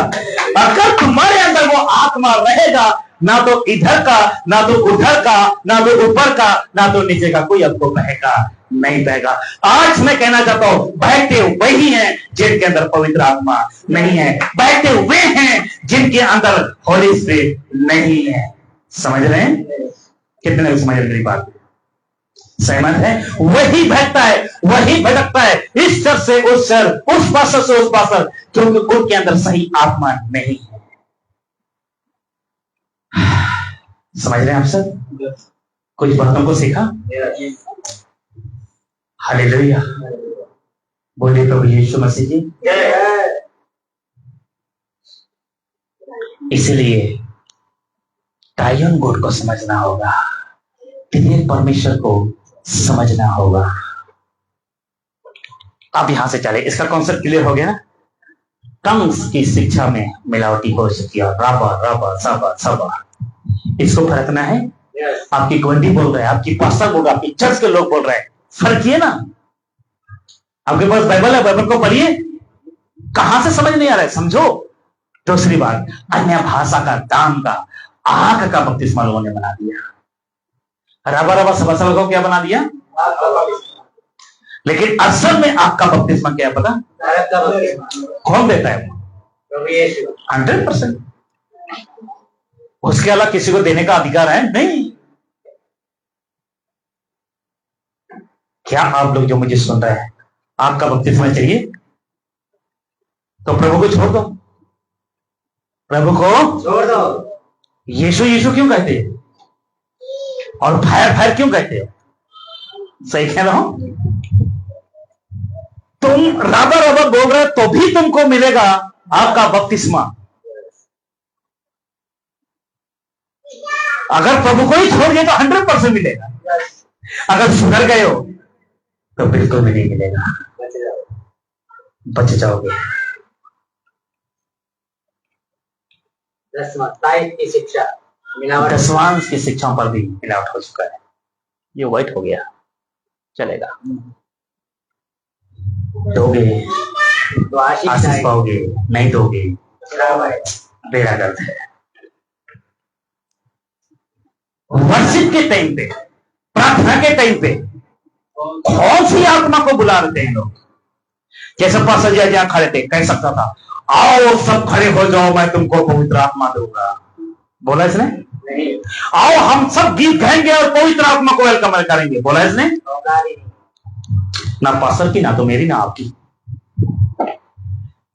अगर तुम्हारे अंदर वो आत्मा रहेगा, ना तो इधर का, ना तो उधर का, ना तो ऊपर का, ना तो नीचे का, कोई आपको बहेगा नहीं बहेगा। आज मैं कहना चाहता हूं, बहते वही हैं जिनके अंदर पवित्र आत्मा नहीं है, बहते हुए हैं जिनके अंदर होली स्पिरिट नहीं है। समझ रहे हैं? कितने लोग समझ रहे बात? सहमत है? वही बहता है, वही भटकता है, इस चर से उस चर, उस पासर से उस पासर, क्योंकि उनके अंदर सही आत्मा नहीं है। समझ रहे हैं आप सब? कुछ बातों को सीखा? हालेलुया, बोलिए प्रभु यीशु मसीह जी। इसलिए ट्रायन गॉड को समझना होगा, त्रिएक परमेश्वर को समझना होगा। अब यहां से चले, इसका कॉन्सेप्ट क्लियर हो गया ना? टंग्स की शिक्षा में मिलावटी हो चुकी है, राबा राबा साबा साबा, इसको फरकना है। आपकी कमेटी बोल रहे हैं, आपकी पास्टर बोल रहा है, आपकी चर्च के लोग बोल रहे हैं, फर्किए ना। आपके पास बाइबल है, बाइबल को पढ़िए। कहां से समझ नहीं आ रहा है, समझो। दूसरी बात, अन्य भाषा का, दान का, आग का बपतिस्मा लोगों ने बना दिया। रबा रबा सबा सबा को क्या बना दिया? लेकिन असल में आग का बपतिस्मा क्या है पता? कौन देता है? 100%। उसके अलावा किसी को देने का अधिकार है नहीं। क्या आप लोग जो मुझे सुन रहे हैं, आपका बपतिस्मा चाहिए तो प्रभु को छोड़ दो, प्रभु को छोड़ दो। यीशु यीशु क्यों कहते हैं और फायर फायर क्यों कहते हो? सही कह रहा हूं? तुम राबा राबा बोल रहे तो भी तुमको मिलेगा आपका बपतिस्मा। अगर प्रभु को ही छोड़ दिए तो 100% मिलेगा। अगर सुधर गए हो तो बिल्कुल भी नहीं मिलेगा, बच जाओगे। दसवां की शिक्षा मिलावट, दसवांश की शिक्षाओं पर भी मिलावट हो चुका है। ये व्हाइट हो गया, चलेगा, दोगे तो आशीष आशीष आएगी। पाओगे, नहीं दोगे श्राप आएगा। बेड़ा गर्द है। वर्शिप के टाइम पे, प्रार्थना के टाइम पे कौन सी आत्मा को बुला रहे हैं लोग? जैसे पास्टर जी जहां खड़े थे, कह सकता था आओ सब खड़े हो जाओ, मैं तुमको पवित्र आत्मा दूंगा। बोला इसने? नहीं, आओ हम सब गीत गाएंगे और पवित्र आत्मा को वेलकम करेंगे। बोला इसने? औकात ही नहीं। ना पास्टर की, ना तो मेरी, ना आपकी।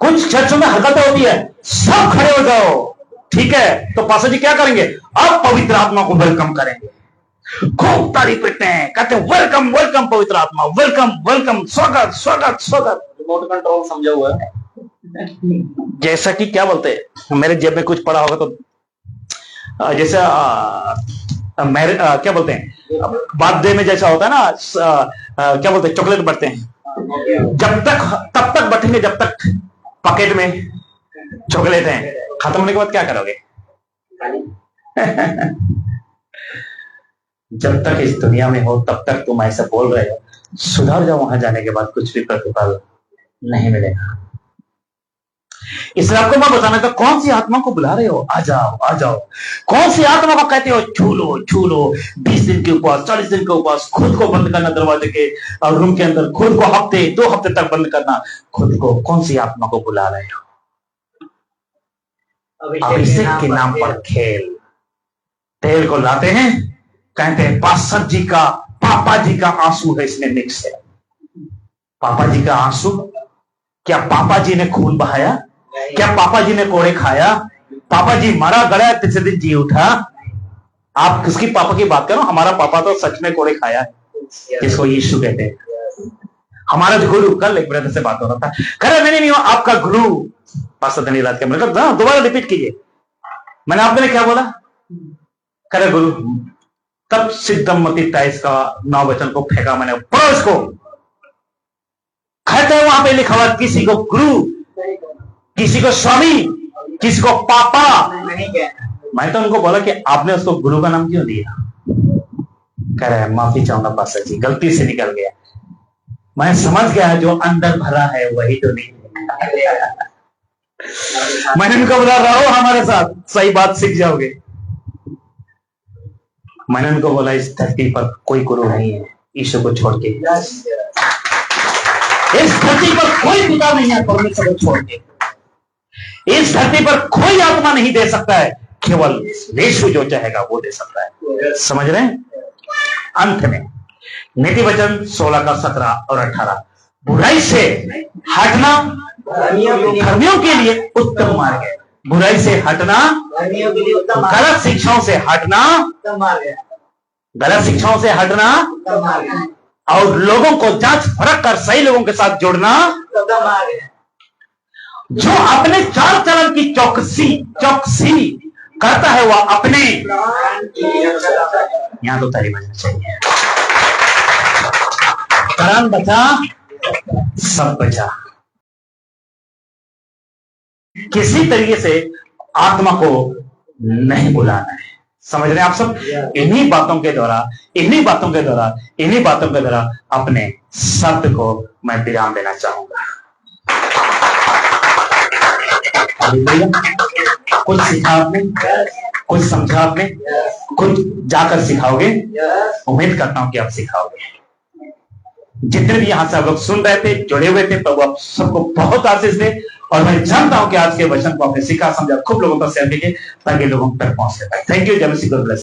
कुछ चर्चों में हरकतें होती है, सब खड़े हो जाओ, ठीक है, तो पास्टर जी क्या करेंगे? अब पवित्र आत्मा को वेलकम करेंगे, खूब तारीफ करते हैं, कहते हैं वेलकम वेलकम पवित्र आत्मा, वेलकम वेलकम, स्वागत स्वागत स्वागत। रिमोट कंट्रोल समझा हुआ है। जैसा कि क्या बोलते हैं, मेरे जेब में कुछ पड़ा होगा तो जैसे क्या बोलते हैं बर्थडे में जैसा होता है ना, क्या बोलते हैं, चॉकलेट बढ़ते हैं, जब तक तब तक बैठेंगे जब तक पॉकेट में चॉकलेट है, खत्म होने के बाद क्या करोगे? जब तक इस दुनिया में हो तब तक तुम ऐसा बोल रहे हो, सुधर जाओ, वहां जाने के बाद कुछ भी प्रतिफल नहीं मिलेगा। इसलिए आपको मैं बताना था, कौन सी आत्मा को बुला रहे हो? आ जाओ आ जाओ। कौन सी आत्मा को कहते हो छू लो छू लो? 20 दिन के ऊपर, 40 दिन के ऊपर, खुद को बंद करना दरवाजे के और रूम के अंदर, खुद को हफ्ते 2 हफ्ते तक बंद करना खुद को। कौन सी आत्मा को बुला रहे हो? अभिषेक के नाम पर खेल। तेल को लाते हैं, कहते हैं पास्टर जी का, पापा जी का आंसू है इसमें मिक्स है। पापा जी का आंसू? क्या पापा जी ने खून बहाया? क्या पापा जी ने कोड़े खाया? पापा जी मरा गया, तीसरे दिन जी उठा? आप किसकी पापा की बात करो? हमारा पापा तो सच में कोड़े खाया है, जिसको यीशु कहते हैं। हमारा जो गुरु, कल एक ब्रदर से बात हो रहा था, कह रहा नहीं आपका गुरु पास्टर धनीराज के, मैंने कहा दोबारा रिपीट कीजिए। मैंने आपने क्या बोला? कह रहे गुरु, तब सिद्धमती 23 का 9 वचन को फेंका मैंने, पढ़ो इसको। कहते हैं वहां पे लिखा हुआ किसी को गुरु, किसी को स्वामी, किसी को पापा। मैं तो उनको बोला कि आपने उसको गुरु का नाम क्यों दिया? कह रहे हैं माफी चाहूंगा पास्टर जी, गलती से निकल गया। मैं समझ गया जो अंदर भरा है वही तो नहीं। मैंने उनको बोला रहो हमारे साथ, सही बात सीख जाओगे। मैंने उनको बोला इस धरती पर कोई गुरु नहीं है यीशु को छोड़ के। इस धरती पर कोई पिता नहीं है परमेश्वर को छोड़ के। इस धरती पर कोई आत्मा नहीं दे सकता है, केवल यीशु जो चाहेगा वो दे सकता है। समझ रहे हैं? अंत में नीति वचन 16 का 17 और 18, बुराई से हटना धर्मियों के लिए उत्तम मार्ग है। बुराई से हटना, गलत शिक्षाओं से हटना, गलत शिक्षाओं से हटना और लोगों को जांच परख कर सही लोगों के साथ जुड़ना। जो अपने चाल चलन की चौकसी करता है वह अपने, यहां तो ताली बजना चाहिए। प्राण बचा सब बचा। किसी तरीके से आत्मा को नहीं बुलाना है। समझ रहे हैं आप सब? इन्हीं बातों के द्वारा अपने शब्द को मैं विराम देना चाहूंगा। कुछ सीखा आपने, कुछ समझा आपने, कुछ जाकर सिखाओगे। उम्मीद करता हूं कि आप सिखाओगे। जितने भी यहां से आप लोग सुन रहे थे, जुड़े हुए थे, प्रभु आप सबको बहुत आशीष दे। और मैं जानता हूं कि आज के वचन को आपने सीखा, समझा, खूब लोगों को शेयर कीजिए ताकि लोगों तक पहुंच पाए। Thank you. जय मसीह। God bless.